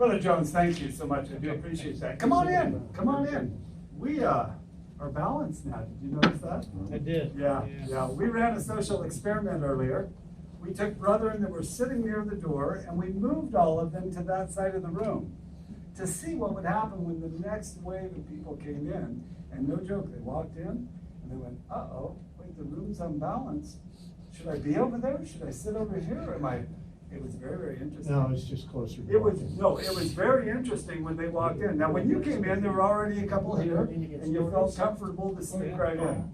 Brother Jones, thank you so much. I do appreciate that. Come on in. Come on in. We are balanced now. Did you notice that? I did. Yeah. We ran a social experiment earlier. We took brethren that were sitting near the door and we moved all of them to that side of the room to see what would happen when the next wave of people came in. And no joke, they walked in and they went, uh-oh, wait, the room's unbalanced. Should I be over there? Should I sit over here? It was very, very interesting. No, it's just closer. It was very interesting when they walked in. Now, when you came in, there were already a couple here, and you felt comfortable to sneak right in.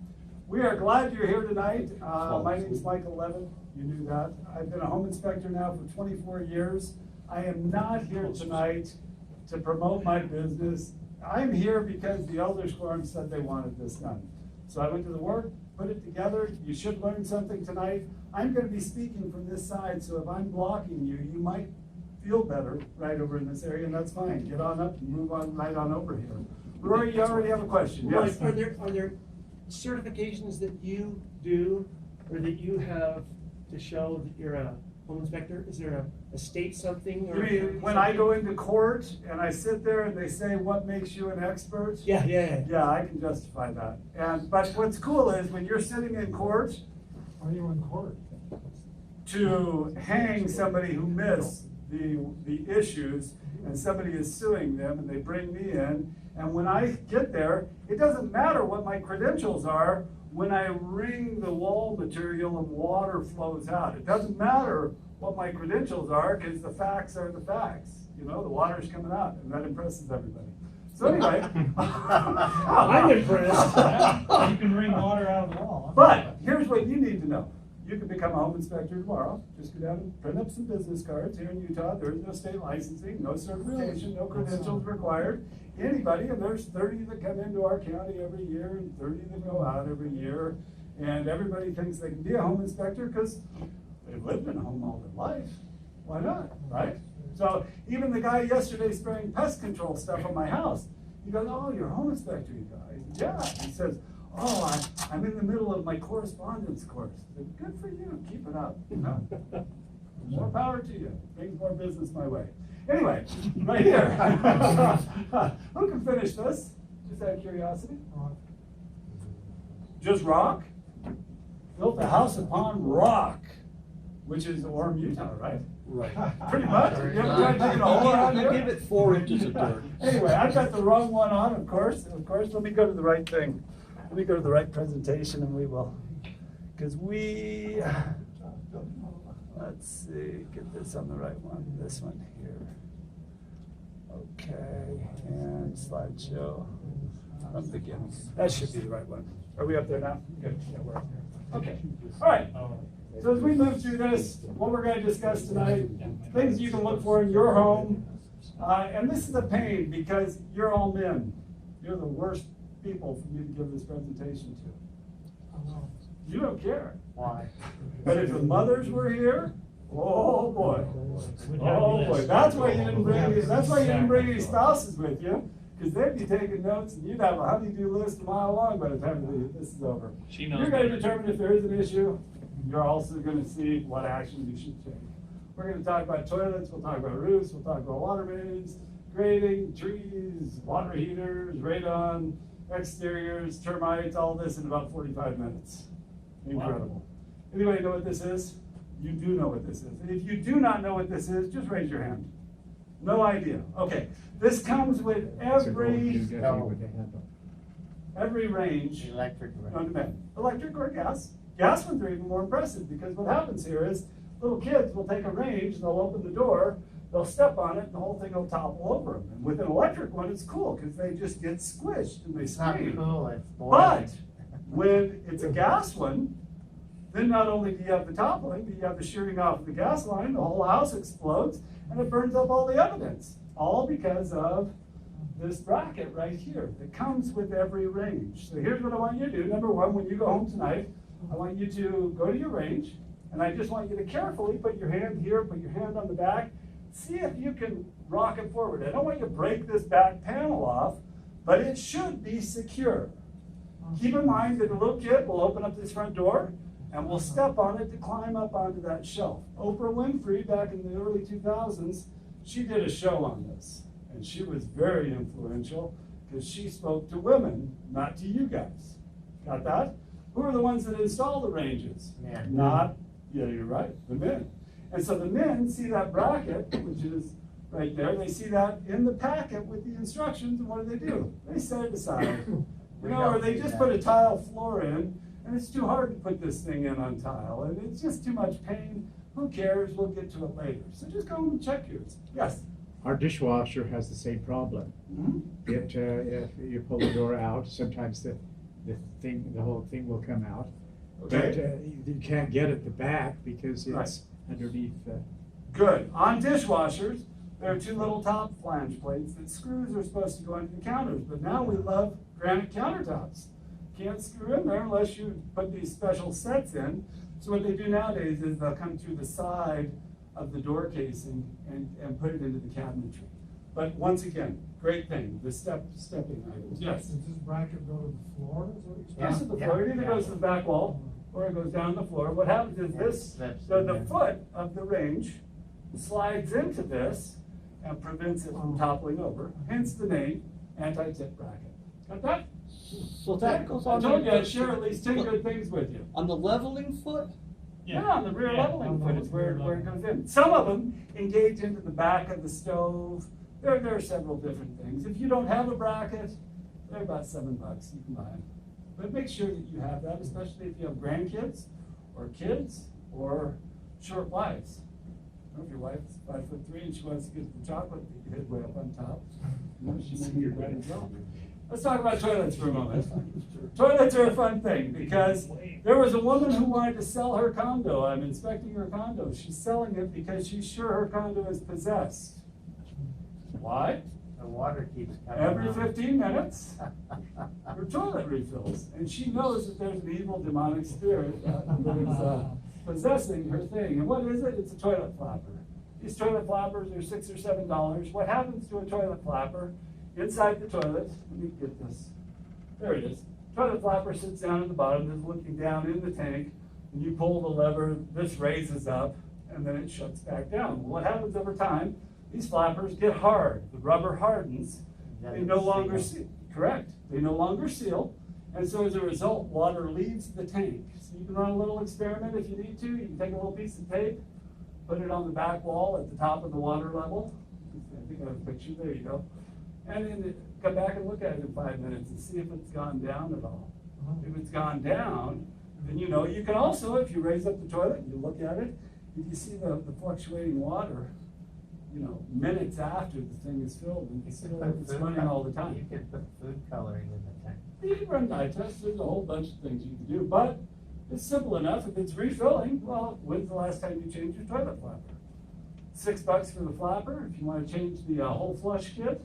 We are glad you're here tonight. My name is Michael Levin. You knew that. I've been a home inspector now for 24 years. I am not here tonight to promote my business. I'm here because the Elders Quorum said they wanted this done. So I went to the work, put it together. You should learn something tonight. I'm going to be speaking from this side, so if I'm blocking you, you might feel better right over in this area, and that's fine. Get on up and move on right on over here. Rory, you already have a question. Yes. Are there certifications that you do or that you have to show that you're a home inspector? Is there a state something? Or You mean when I go into court and I sit there and they say, what makes you an expert? Yeah. Yeah, I can justify that. But what's cool is when you're sitting in court, Are you in court? to hang somebody who missed the issues, and somebody is suing them and they bring me in, and when I get there, it doesn't matter what my credentials are. When I wring the wall material and water flows out, it doesn't matter what my credentials are, because the facts are the facts. You know, the water's coming out, and that impresses everybody. So anyway. I'm impressed. You can wring water out of the wall. But here's what you need to know. You can become a home inspector tomorrow. Just go down and print up some business cards. Here in Utah, there is no state licensing, no certification, no credentials required. Anybody, and there's 30 that come into our county every year and 30 that go out every year. And everybody thinks they can be a home inspector because they've lived in a home all their life. Why not, right? So even the guy yesterday spraying pest control stuff on my house, he goes, oh, you're a home inspector, you guys. Yeah. He says, oh, I'm in the middle of my correspondence course. I said, good for you, keep it up. You know? More power to you. Brings more business my way. Anyway, right here. Who can finish this? Just out of curiosity. Just rock? Built a house upon rock, which is Orem, Utah, right? Right. Pretty much. You ever tried digging a hole around here? Give it 4 inches of dirt. Anyway, I've got the wrong one on, of course. Let me go to the right thing. Let me go to the right presentation and we will, because let's see, get this on the right one, this one here. Okay, and slideshow from the beginning. That should be the right one. Are we up there now? Good, yeah, we're up there. Okay, all right. So as we move through this, what we're going to discuss tonight, things you can look for in your home. And this is a pain because you're all men. You're the worst people for me to give this presentation to. You don't care. Why? But if the mothers were here, oh boy. Oh boy. That's why you didn't bring any spouses with you, because they'd be taking notes and you'd have a honey-do list a mile long by the time this is over. You're going to determine if there is an issue. You're also going to see what action you should take. We're going to talk about toilets, we'll talk about roofs, we'll talk about water mains, grading, trees, water heaters, radon, exteriors, termites, all this in about 45 minutes. Incredible. Wow. Anybody know what this is? You do know what this is. And if you do not know what this is, just raise your hand. No idea. Okay. This comes with every range. Electric. On demand. Electric or gas. Gas ones are even more impressive because what happens here is little kids will take a range, they'll open the door, they'll step on it, and the whole thing will topple over them. And with an electric one, it's cool because they just get squished and they scream. Not cool, it's boring. But when it's a gas one, then not only do you have the toppling, but you have the shearing off of the gas line, the whole house explodes, and it burns up all the evidence. All because of this bracket right here that comes with every range. So here's what I want you to do. Number one, when you go home tonight, I want you to go to your range, and I just want you to carefully put your hand here, put your hand on the back, see if you can rock it forward. I don't want you to break this back panel off, but it should be secure. Keep in mind that a little kid will open up this front door and will step on it to climb up onto that shelf. Oprah Winfrey, back in the early 2000s, she did a show on this, and she was very influential because she spoke to women, not to you guys. Got that? Who are the ones that install the ranges? Men. Not, yeah, you're right, the men. And so the men see that bracket, which is right there, they see that in the packet with the instructions, and what do? They set it aside. You know, or they just put a tile floor in, and it's too hard to put this thing in on tile, and it's just too much pain. Who cares? We'll get to it later. So just go and check yours. Yes? Our dishwasher has the same problem. Mhm. If you pull the door out, sometimes the whole thing will come out. Okay. But you can't get at the back because Right. it's underneath the. Good. On dishwashers, there are two little top flange plates that screws are supposed to go into the counters, but now we love granite countertops. Can't screw in there unless you put these special sets in. So what they do nowadays is they'll come through the side of the door casing and put it into the cabinetry. But once again, great thing, the stepping items. Yes? Does this bracket go to the floor? Is what you're Goes to the floor, it either goes to the back wall or it goes down the floor. What happens is this, the foot of the range slides into this and prevents it from toppling over, hence the name anti-tip bracket. Got that? So that goes I on. told you the- I'd share at least 10 good things with you. On the leveling foot? Yeah, on the rear leveling on the foot is where rear it goes in. Some of them engage into the back of the stove. There are several different things. If you don't have a bracket, they're about $7, you can buy them. But make sure that you have that, especially if you have grandkids or kids or short wives. I don't know if your wife's 5'3" and she wants to get the chocolate, you hit way up on top. You know, she may be right as well. Let's talk about toilets for a moment. Toilets are a fun thing because there was a woman who wanted to sell her condo. I'm inspecting her condo. She's selling it because she's sure her condo is possessed. Why? The water keeps coming Every out. 15 minutes, her toilet refills. And she knows that there's an evil demonic spirit that is possessing her thing. And what is it? It's a toilet flapper. These toilet flappers are $6 or $7. What happens to a toilet flapper? Inside the toilet, let me get this. There it is. Toilet flapper sits down at the bottom, is looking down in the tank, and you pull the lever, this raises up, and then it shuts back down. What happens over time? These flappers get hard. The rubber hardens. They no longer seal. Correct. They no longer seal. And so as a result, water leaves the tank. So you can run a little experiment if you need to. You can take a little piece of tape, put it on the back wall at the top of the water level. I think I have a picture. There you go. And then come back and look at it in 5 minutes and see if it's gone down at all. If it's gone down, then you know. You can also, if you raise up the toilet and you look at it, if you see the fluctuating water, you know, minutes after the thing is filled, and it's running all the time. You can put food coloring in the tank. You can run dye tests, there's a whole bunch of things you can do, but it's simple enough. If it's refilling, well, when's the last time you changed your toilet flapper? $6 for the flapper. If you want to change the whole flush kit,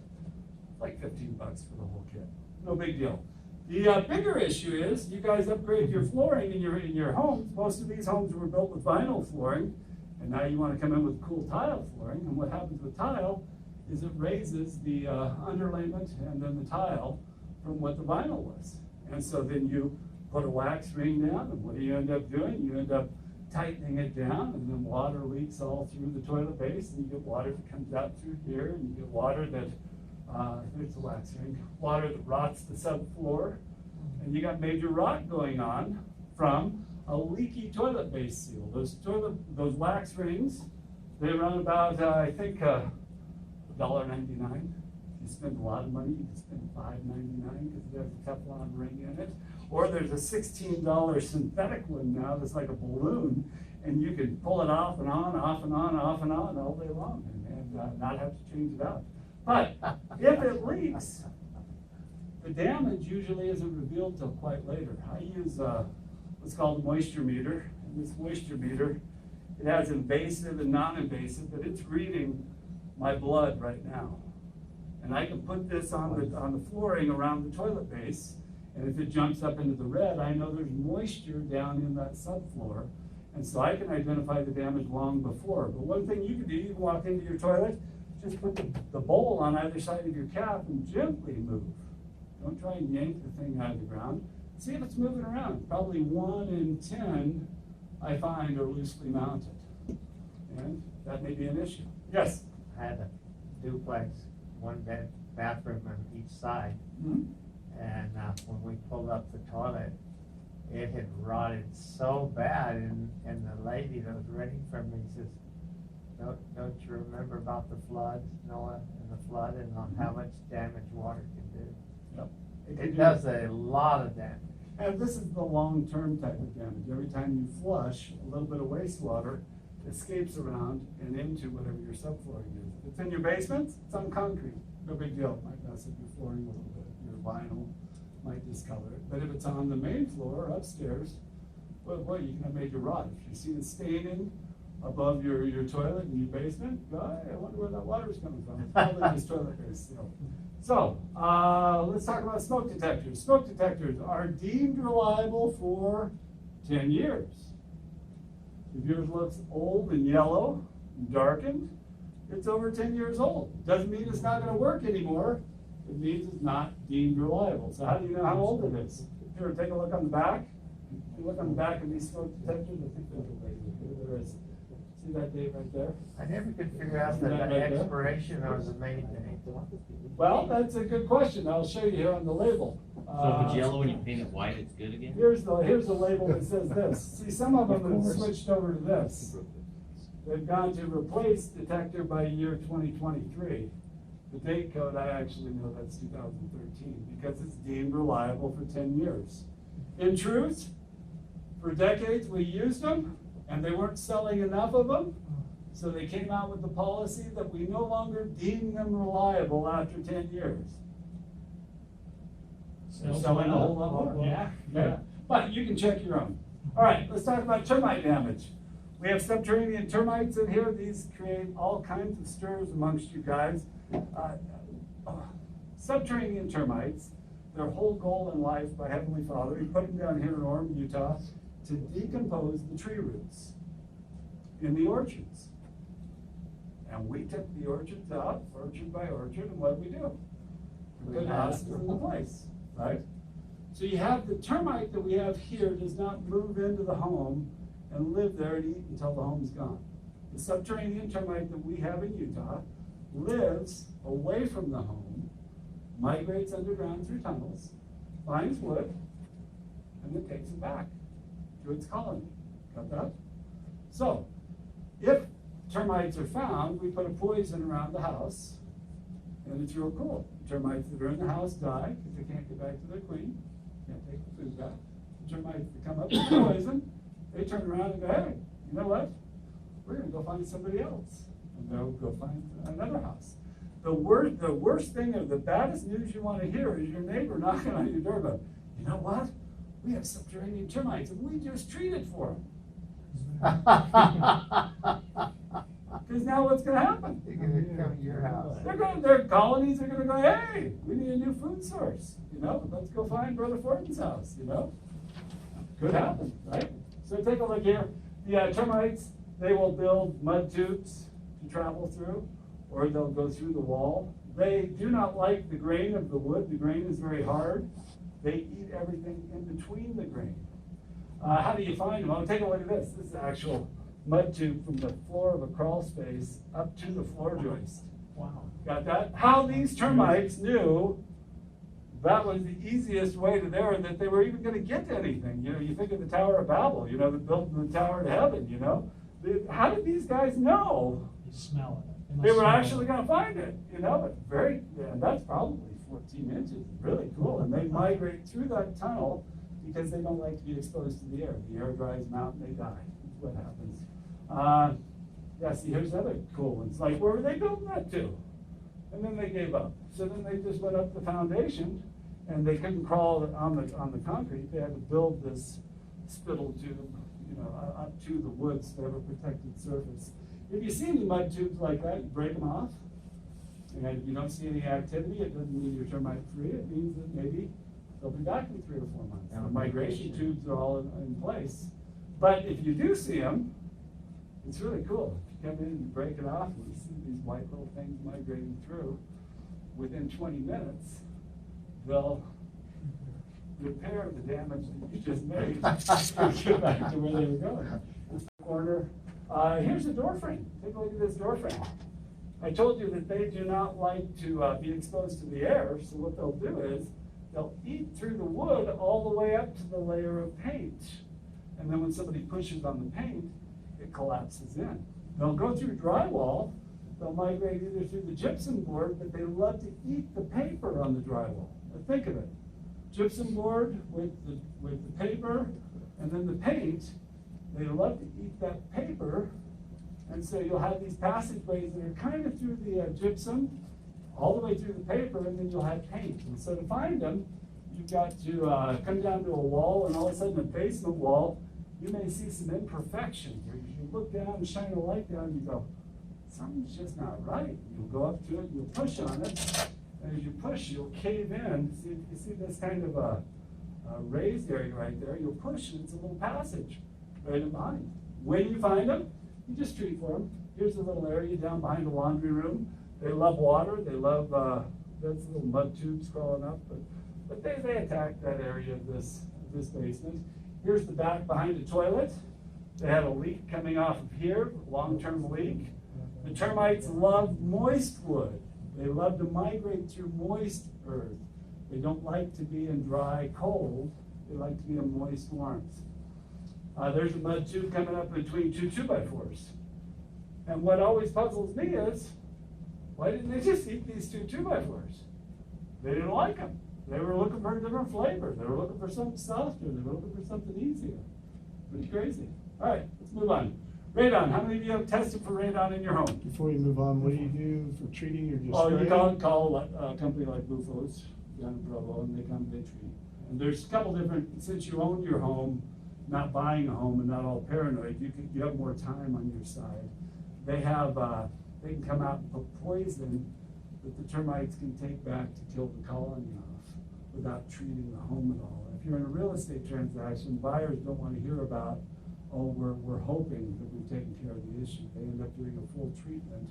like $15 for the whole kit. No big deal. The bigger issue is you guys upgrade your flooring in your homes. Most of these homes were built with vinyl flooring, and now you want to come in with cool tile flooring. And what happens with tile is it raises the underlayment and then the tile from what the vinyl was. And so then you put a wax ring down, and what do you end up doing? You end up tightening it down, and then water leaks all through the toilet base, and you get water that comes out through here, and you get water that there's a wax ring, water that rots the subfloor, and you got major rot going on from a leaky toilet base seal. Those wax rings, they run about I think $1.99. If you spend a lot of money, you can spend $5.99 because there's a Teflon ring in it. Or there's a $16 synthetic one now that's like a balloon, and you can pull it off and on, off and on, off and on all day long, and not have to change it out. But if it leaks, the damage usually isn't revealed till quite later. I use what's called a moisture meter, and this moisture meter, it has invasive and non-invasive, but it's reading my blood right now. And I can put this on the flooring around the toilet base, and if it jumps up into the red, I know there's moisture down in that subfloor, and so I can identify the damage long before. But one thing you can do, you can walk into your toilet, just put the bowl on either side of your cap and gently move. Don't try and yank the thing out of the ground. See if it's moving around. Probably 1 in 10 I find are loosely mounted. And that may be an issue. Yes? had a duplex, one bathroom on each side. Mhm. And when we pulled up the toilet, it had rotted so bad, and the lady that was renting from me says, don't you remember about the floods, Noah, and the flood, and on how much damage water can do? Yep. can It do does that. a lot of damage. And this is the long-term type of damage. Every time you flush, a little bit of wastewater escapes around and into whatever your subflooring is. If it's in your basement, it's on concrete, no big deal. It might mess up your flooring a little bit, your vinyl might discolor it. But if it's on the main floor or upstairs, well, boy, you can have major rot. If you see it staining above your toilet in your basement, I wonder where that water's coming from. It's probably just toilet paste, So, let's talk about smoke detectors. Smoke detectors are deemed reliable for 10 years. If yours looks old and yellow and darkened, it's over 10 years old. Doesn't mean it's not gonna work anymore. It means it's not deemed reliable. So how do you know how old it is? Here, take a look on the back. If you look on the back of these smoke detectors, I think there's a label here. There is. See that date right there? I never could figure out That right the there? expiration or the main date. Well, that's a good question. I'll show you here on the label. So if it's yellow and you paint it white, it's good again? Here's the label that says this. See, some of them have switched over to this. They've gone to replace detector by year 2023. The date code, I actually know that's 2013 because it's deemed reliable for 10 years. In truth, for decades we used them and they weren't selling enough of them. So they came out with the policy that we no longer deem them reliable after 10 years. They're selling a whole lot more. Yeah. But you can check your own. All right, let's talk about termite damage. We have subterranean termites in here. These create all kinds of stirs amongst you guys. Subterranean termites, their whole goal in life by Heavenly Father, He put them down here in Orem, Utah, to decompose the tree roots in the orchards. And we took the orchards out, orchard by orchard, and what did we do? We put houses in the place, right? So you have the termite that we have here does not move into the home and live there and eat until the home's gone. The subterranean termite that we have in Utah lives away from the home, migrates underground through tunnels, finds wood, and then takes it back to its colony. Got that? So, if termites are found, we put a poison around the house, and it's real cool. Termites that are in the house die because they can't get back to their queen, can't take the food back. The termites that come up with poison, they turn around and go, hey, you know what? We're gonna go find somebody else. And they'll go find another house. The worst thing or the baddest news you wanna hear is your neighbor knocking on your door going, you know what? We have subterranean termites and we just treated for them. Because now what's gonna happen? They're gonna come to your house. Their colonies are gonna go, hey, we need a new food source, let's go find Brother Fortin's house, Could happen, right? So take a look here. The termites, they will build mud tubes to travel through, or they'll go through the wall. They do not like the grain of the wood. The grain is very hard. They eat everything in between the grain. How do you find them? Oh, take a look at this. This is an actual mud tube from the floor of a crawl space up to the floor joist. Wow. Got that? How these termites knew that was the easiest way to there, that they were even going to get to anything. You think of the Tower of Babel, that built the Tower to Heaven, How did these guys know You smell it. they were actually going to find it? And that's probably 14 inches, really cool. And they migrate through that tunnel because they don't like to be exposed to the air. The air dries them out and they die. That's what happens. See, here's other cool ones. Like, where were they building that to? And then they gave up. So then they just went up the foundation and they couldn't crawl on the concrete. They had to build this spittle tube, up to the woods to have a protected surface. If you see any mud tubes like that, you break them off. And if you don't see any activity, it doesn't mean you're termite free. It means that maybe they'll be back in 3 or 4 months. The migration tubes are all in place. But if you do see them, it's really cool. If you come in and you break it off and you see these white little things migrating through, within 20 minutes, they'll repair the damage that you just made and get back to where they were going. This corner. Here's a door frame. Take a look at this door frame. I told you that they do not like to be exposed to the air, so what they'll do is they'll eat through the wood all the way up to the layer of paint. And then when somebody pushes on the paint, it collapses in. They'll go through drywall, they'll migrate either through the gypsum board, but they love to eat the paper on the drywall. Now think of it. Gypsum board with the paper and then the paint, they love to eat that paper. And so you'll have these passageways that are kind of through the gypsum, all the way through the paper, and then you'll have paint. And so to find them, you've got to come down to a wall, and all of a sudden, the basement wall, you may see some imperfections. Or you look down and shine a light down, and you go, something's just not right. You'll go up to it, you'll push on it, and as you push, you'll cave in. See, you see this kind of a raised area right there? You'll push, and it's a little passage right in behind. When you find them, you just treat for them. Here's a little area down behind the laundry room. They love water. They love, that's little mud tubes crawling up, but they attack that area of this basement. Here's the back behind the toilet. They had a leak coming off of here, long-term leak. The termites love moist wood. They love to migrate through moist earth. They don't like to be in dry cold. They like to be in moist warmth. There's a mud tube coming up between two 2x4s. And what always puzzles me is, why didn't they just eat these two 2x4s? They didn't like them. They were looking for a different flavor. They were looking for something softer. They were looking for something easier. Pretty crazy. All right, let's move on. Radon. How many of you have tested for radon in your home? Before you move on, what do you do for treating or just Oh, you spraying? call a company like Bufo's down in Provo, and they come, they treat. And there's a couple different, since you own your home, not buying a home and not all paranoid, you have more time on your side. They have, they can come out and put poison that the termites can take back to kill the colony off without treating the home at all. If you're in a real estate transaction, buyers don't want to hear about, oh, we're hoping that we've taken care of the issue. They end up doing a full treatment,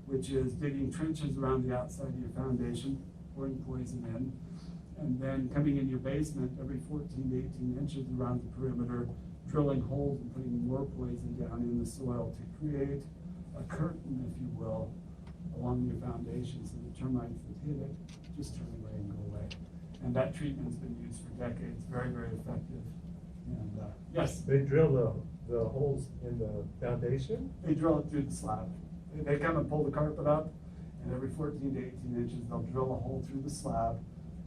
which is digging trenches around the outside of your foundation, pouring poison in, and then coming in your basement every 14 to 18 inches around the perimeter, drilling holes and putting more poison down in the soil to create a curtain, if you will, along your foundation so the termites that hit it just turn away and go away. And that treatment's been used for decades, very, very effective. And yes? They drill the holes in the foundation? They drill it through the slab. They come and pull the carpet up, and every 14 to 18 inches, they'll drill a hole through the slab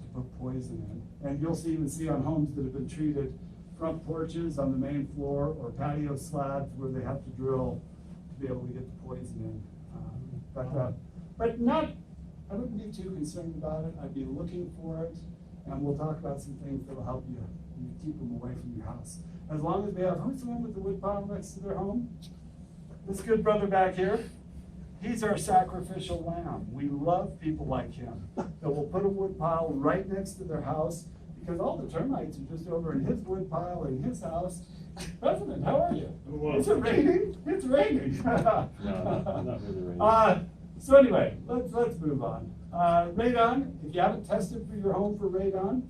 to put poison in. And you'll even see on homes that have been treated, front porches on the main floor or patio slabs where they have to drill to be able to get the poison in. But not, I wouldn't be too concerned about it. I'd be looking for it, and we'll talk about some things that'll help you keep them away from your house. As long as they have, who's the one with the wood pile next to their home? This good brother back here. He's our sacrificial lamb. We love people like him that will put a wood pile right next to their house because all the termites are just over in his wood pile in his house. President, how are you? Well, Is it raining? It's raining. No, not really raining. So anyway, let's move on. Radon, if you haven't tested for your home for radon,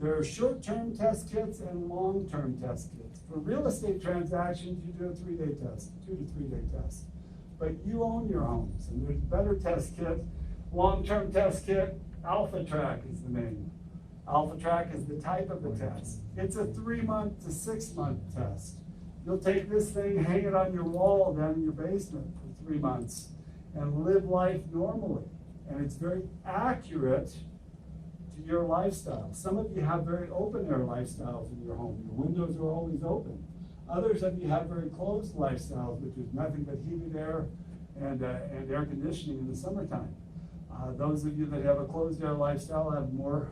there are short-term test kits and long-term test kits. For real estate transactions, you do a 3-day test, 2 to 3-day test. But you own your homes, and there's better test kit. Long-term test kit, Alpha Track is the name. Alpha Track is the type of the test. It's a 3-month to 6-month test. You'll take this thing, hang it on your wall down in your basement for 3 months and live life normally. And it's very accurate to your lifestyle. Some of you have very open air lifestyles in your home. Your windows are always open. Others of you have very closed lifestyles, which is nothing but heated air and air conditioning in the summertime. Those of you that have a closed air lifestyle have more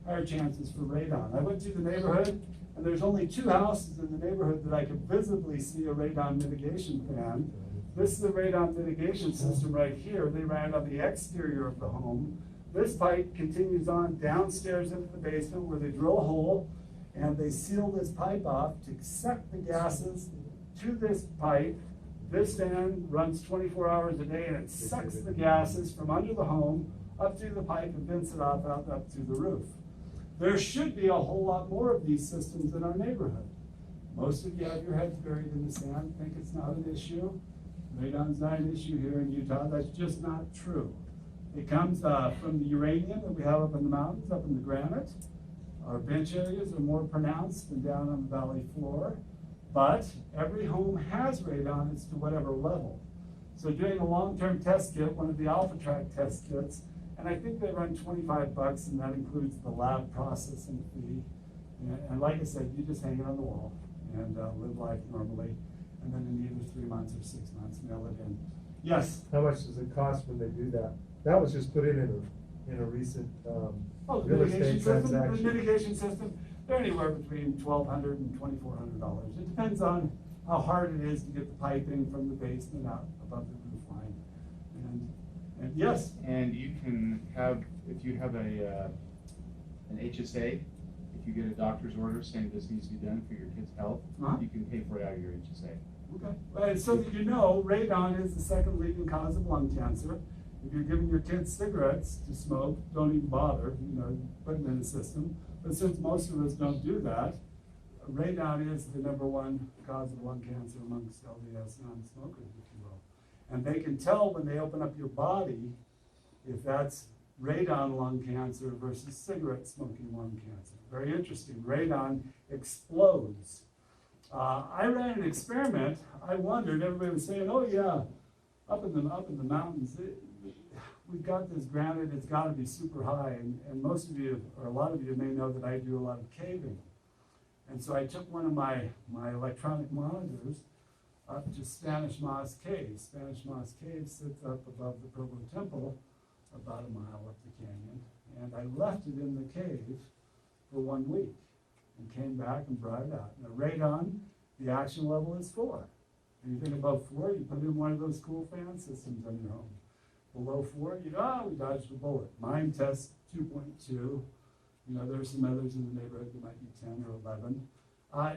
higher chances for radon. I went through the neighborhood, and there's only 2 houses in the neighborhood that I could visibly see a radon mitigation plan. This is the radon mitigation system right here. They ran it on the exterior of the home. This pipe continues on downstairs into the basement where they drill a hole and they seal this pipe off to suck the gases to this pipe. This fan runs 24 hours a day and it sucks the gases from under the home up through the pipe and vents it off out up through the roof. There should be a whole lot more of these systems in our neighborhood. Most of you have your heads buried in the sand, think it's not an issue. Radon's not an issue here in Utah. That's just not true. It comes from the uranium that we have up in the mountains, up in the granite. Our bench areas are more pronounced than down on the valley floor. But every home has radon as to whatever level. So doing a long-term test kit, one of the Alpha Track test kits, and I think they run $25, and that includes the lab processing fee. And like I said, you just hang it on the wall and live life normally. And then in either 3 months or 6 months, mail it in. Yes? How much does it cost when they do that? That was just put in a recent, Oh, the real mitigation estate system, the transaction. mitigation system, they're anywhere between $1,200 and $2,400. It depends on how hard it is to get the piping from the basement out above the roof line. And yes, And you can have, if you have an HSA, if you get a doctor's order saying this needs to be done for your kid's health, Uh-huh. you can pay for it out of your HSA. okay. Well, so that you know, radon is the second leading cause of lung cancer. If you're giving your kids cigarettes to smoke, don't even bother, put them in the system. But since most of us don't do that, radon is the #1 cause of lung cancer amongst LDS non-smokers, if you will. And they can tell when they open up your body if that's radon lung cancer versus cigarette smoking lung cancer. Very interesting. Radon explodes. I ran an experiment. I wondered, everybody was saying, oh yeah, up in the mountains, we've got this granite, it's gotta be super high. And most of you, or a lot of you may know that I do a lot of caving. And so I took one of my electronic monitors up to Spanish Moss Cave. Spanish Moss Cave sits up above the Provo Temple, about a mile up the canyon. And I left it in the cave for 1 week and came back and brought it out. Now radon, the action level is 4. Anything above 4, you put in one of those cool fan systems on your home. Below 4, we dodged a bullet. Mine tests 2.2. There's some others in the neighborhood that might be 10 or 11.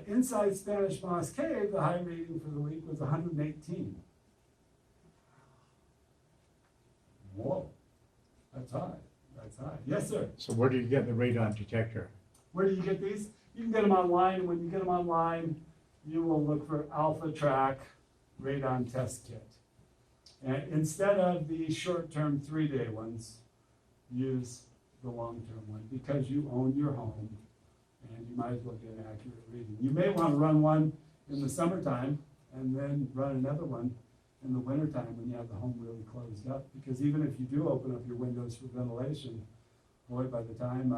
Inside Spanish Moss Cave, the high reading for the week was 118. Whoa, that's high. That's high. Yes, sir. So where do you get the radon detector? Where do you get these? You can get them online. When you get them online, you will look for Alpha Track Radon Test Kit. And instead of the short-term 3-day ones, use the long-term one because you own your home and you might as well get an accurate reading. You may want to run one in the summertime and then run another one in the wintertime when you have the home really closed up, because even if you do open up your windows for ventilation, boy, by the time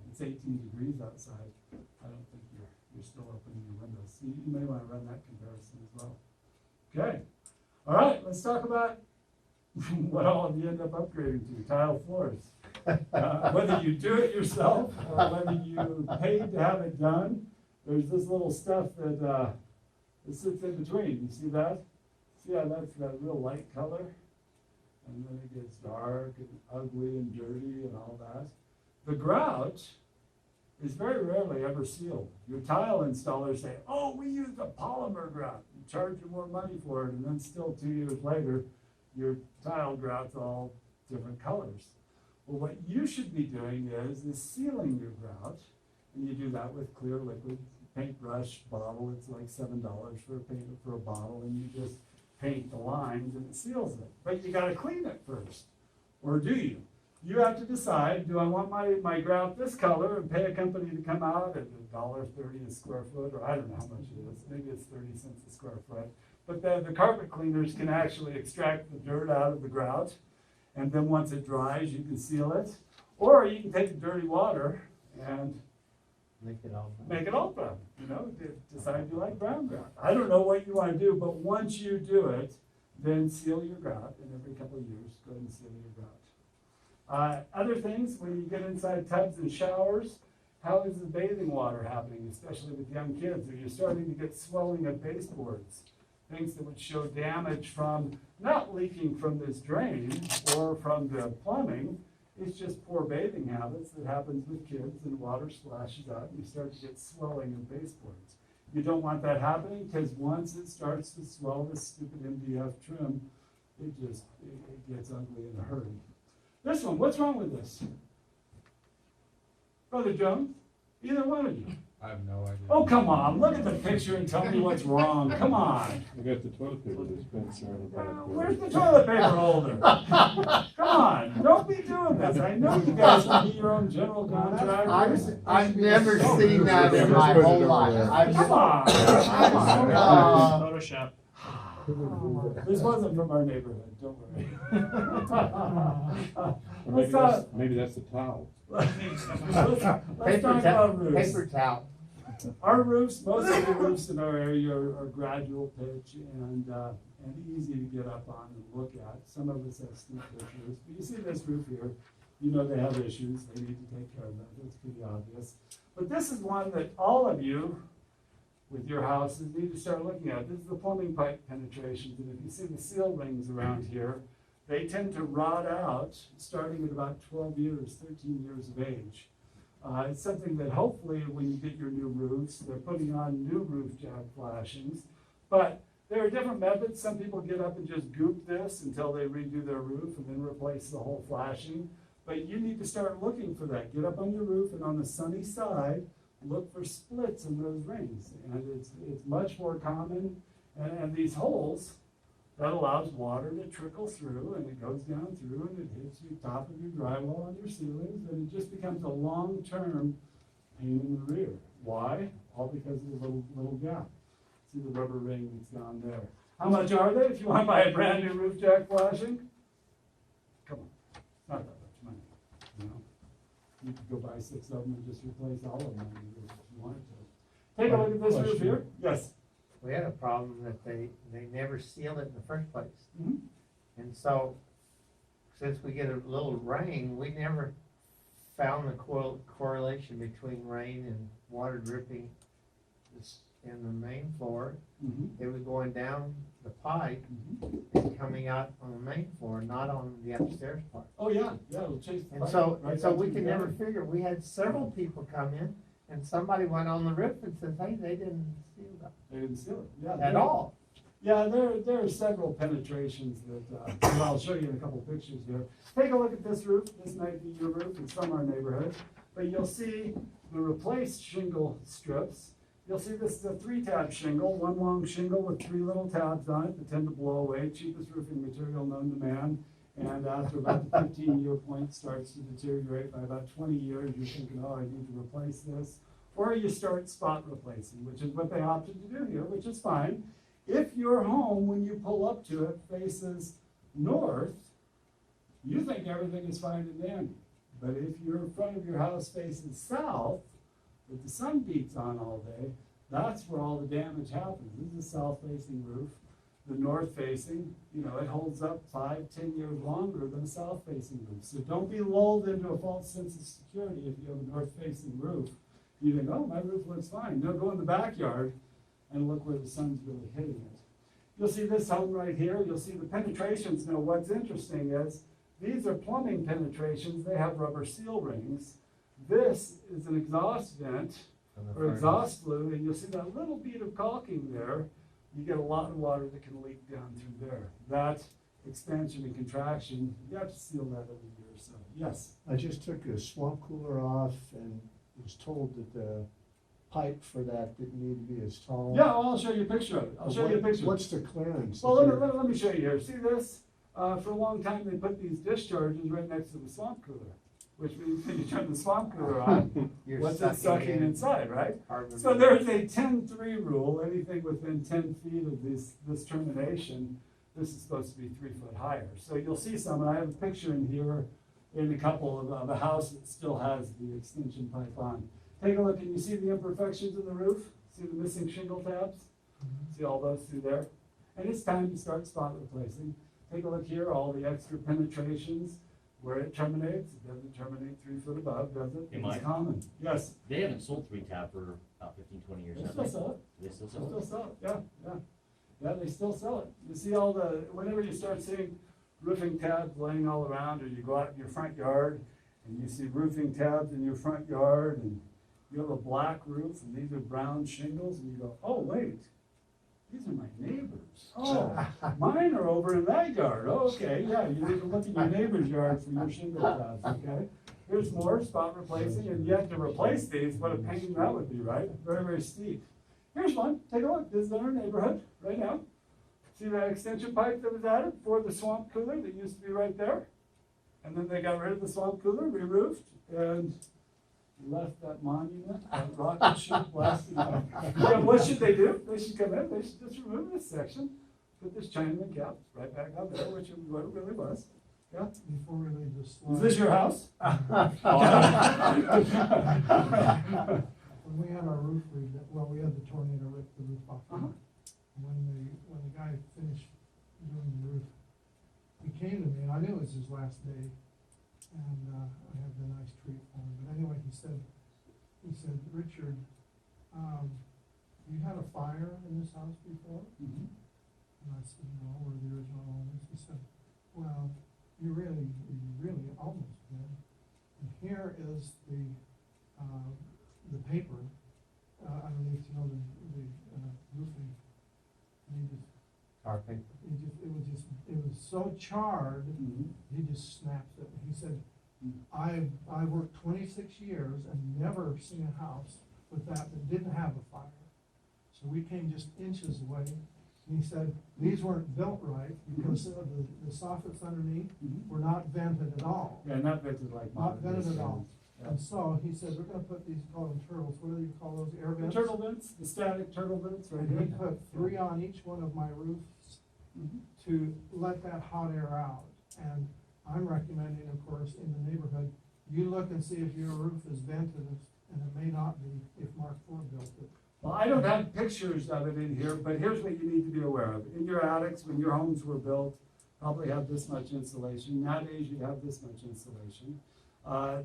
it's 18 degrees outside, I don't think you're still opening your windows. So you may want to run that comparison as well. Okay. All right, let's talk about what all of you end up upgrading to, tile floors. Whether you do it yourself or whether you paid to have it done, there's this little stuff that sits in between. You see that? See how that's that real light color? And then it gets dark and ugly and dirty and all that. The grout is very rarely ever sealed. Your tile installers say, oh, we used a polymer grout. You charge you more money for it, and then still 2 years later, your tile grout's all different colors. Well, what you should be doing is sealing your grout, and you do that with clear liquid paintbrush bottle. It's like $7 for a bottle, and you just paint the lines and it seals it. But you gotta clean it first, or do you? You have to decide, do I want my grout this color and pay a company to come out at $1.30 a square foot, or I don't know how much it is, maybe it's 30 cents a square foot. But the carpet cleaners can actually extract the dirt out of the grout, and then once it dries, you can seal it. Or you can take the dirty water and Make it all. make it all brown, decide you like brown grout. I don't know what you want to do, but once you do it, then seal your grout, and every couple of years, go ahead and seal your grout. Other things, when you get inside tubs and showers, how is the bathing water happening, especially with young kids? Are you starting to get swelling of baseboards? Things that would show damage from not leaking from this drain or from the plumbing. It's just poor bathing habits that happens with kids, and water splashes out and you start to get swelling of baseboards. You don't want that happening, because once it starts to swell, this stupid MDF trim, it gets ugly in a hurry. This one, what's wrong with this? Brother Jones, either one of you. I have no idea. Oh, come on, look at the picture and tell me what's wrong, come on. We got the toilet paper dispenser in the back. Where's the toilet paper holder? Come on, don't be doing this, I know you guys can be your own general contractors. I've never seen that in my whole life. Come on, come on. Photoshop. This wasn't from our neighborhood, don't worry. Or maybe that's the towel. Let's Paper talk towel, about roofs. paper towel. Our roofs, most of the roofs in our area are gradual pitch and easy to get up on and look at. Some of us have steep pitch roofs, but you see this roof here, you know they have issues, they need to take care of them, it's pretty obvious. But this is one that all of you, with your houses, need to start looking at. This is the plumbing pipe penetrations, and if you see the seal rings around here, they tend to rot out starting at about 12 years, 13 years of age. It's something that hopefully when you get your new roofs, they're putting on new roof jack flashings. But there are different methods. Some people get up and just goop this until they redo their roof and then replace the whole flashing. But you need to start looking for that. Get up on your roof and on the sunny side, look for splits in those rings. And it's much more common. And these holes, that allows water to trickle through, and it goes down through, and it hits the top of your drywall and your ceilings, and it just becomes a long-term pain in the rear. Why? All because of the little gap. See the rubber ring that's down there. How much are they if you want to buy a brand new roof jack flashing? Come on, not that much money, you know? You could go buy 6 of them and just replace all of them on your roof if you wanted to. Take a look at this roof here. Yes? We had a problem that they never sealed it in the first place. Mhm. And so, since we get a little rain, we never found the correlation between rain and water dripping in the main floor. Mhm. It was going down the pipe Mhm. and coming out on the main floor, not on the upstairs part. Oh, yeah, it'll chase the And pipe so, right and so down we to could the never ground. figure, we had several people come in, and somebody went on the roof and says, hey, they didn't seal that They didn't seal it, yeah. at all. Yeah, there are several penetrations that, I'll show you in a couple pictures here. Take a look at this roof, this might be your roof, it's from our neighborhood, but you'll see the replaced shingle strips. You'll see this is a 3-tab shingle, one long shingle with 3 little tabs on it that tend to blow away, cheapest roofing material known to man. And after about the 15-year point starts to deteriorate. By about 20 years, you're thinking, oh, I need to replace this. Or you start spot replacing, which is what they opted to do here, which is fine. If your home, when you pull up to it, faces north, you think everything is fine and dandy. But if your front of your house faces south, if the sun beats on all day, that's where all the damage happens. This is a south-facing roof. The north-facing, you know, it holds up 5-10 years longer than a south-facing roof. So don't be lulled into a false sense of security if you have a north-facing roof. You think, oh, my roof looks fine. No, go in the backyard and look where the sun's really hitting it. You'll see this home right here. You'll see the penetrations. Now, what's interesting is these are plumbing penetrations. They have rubber seal rings. This is an exhaust vent or exhaust flue, and you'll see that little bead of caulking there. You get a lot of water that can leak down through there. That expansion and contraction, you have to seal that every year or so. Yes? I just took a swamp cooler off and was told that the pipe for that didn't need to be as tall. Yeah, well, I'll show you a picture of it. I'll show you a picture. What's the clearance? Well, let me show you here. See this? For a long time, they put these discharges right next to the swamp cooler, which means when you turn the swamp cooler on, You're what's it sucking in inside, right? carbon So there's a 10-3 rule. Anything within 10 feet of this termination, this is supposed to be 3 foot higher. So you'll see some, and I have a picture in here in a couple of a house that still has the extension pipe on. Take a look, and you see the imperfections in the roof? See the missing shingle tabs? See all those through there? And it's time to start spot replacing. Take a look here, all the extra penetrations. Where it terminates, it doesn't terminate 3 foot above, does it? Hey, It's Mike. common. Yes. They haven't sold 3-tab for about 15-20 years, They have still they? sell it. They still They sell still it? sell it, yeah. Yeah, they still sell it. You see all the, whenever you start seeing roofing tabs laying all around, or you go out in your front yard and you see roofing tabs in your front yard, and you have a black roof and these are brown shingles, and you go, oh, wait, these are my neighbors. Oh, mine are over in that yard. Oh, okay, yeah, you need to look in your neighbor's yard for your shingle tabs, okay? Here's more spot replacing, and yet to replace these, what a pain that would be, right? Very, very steep. Here's one, take a look, this is in our neighborhood right now. See that extension pipe that was added for the swamp cooler that used to be right there? And then they got rid of the swamp cooler, re-roofed, and left that monument, that rocket ship blasting out. Yeah, what should they do? They should come in, they should just remove this section, put this Chinaman cap right back out there, which is what it really was. Yeah? Before we leave this slide. Is this your house? When we had our roof redone, well, we had the tornado rip the roof off. Uh-huh. When the guy finished doing the roof, he came to me, and I knew it was his last day, and, I had the nice treat for him, but anyway, he said, Richard, you had a fire in this house before? Mhm. And I said, no, we're the original owners. He said, well, you really almost did. And here is the paper, underneath, you know, the roofing. And he just, Tar paper. it was so charred, Mhm. he just snapped it. He said, Mhm. I worked 26 years and never seen a house with that didn't have a fire. So we came just inches away. And he said, these weren't built right because of the soffits underneath Mhm. were not vented at all. Yeah, not vented like Not modern vented at day all. standards. Yeah. And so he said, we're gonna put these, call them turtles, what do you call those, air The vents? turtle vents, the static turtle vents right And here. he put 3 on each one of my roofs Mhm. to let that hot air out. And I'm recommending, of course, in the neighborhood, you look and see if your roof is vented, and it may not be if Mark Ford built it. Well, I don't have pictures of it in here, but here's what you need to be aware of. In your attics, when your homes were built, probably have this much insulation. Nowadays, you have this much insulation.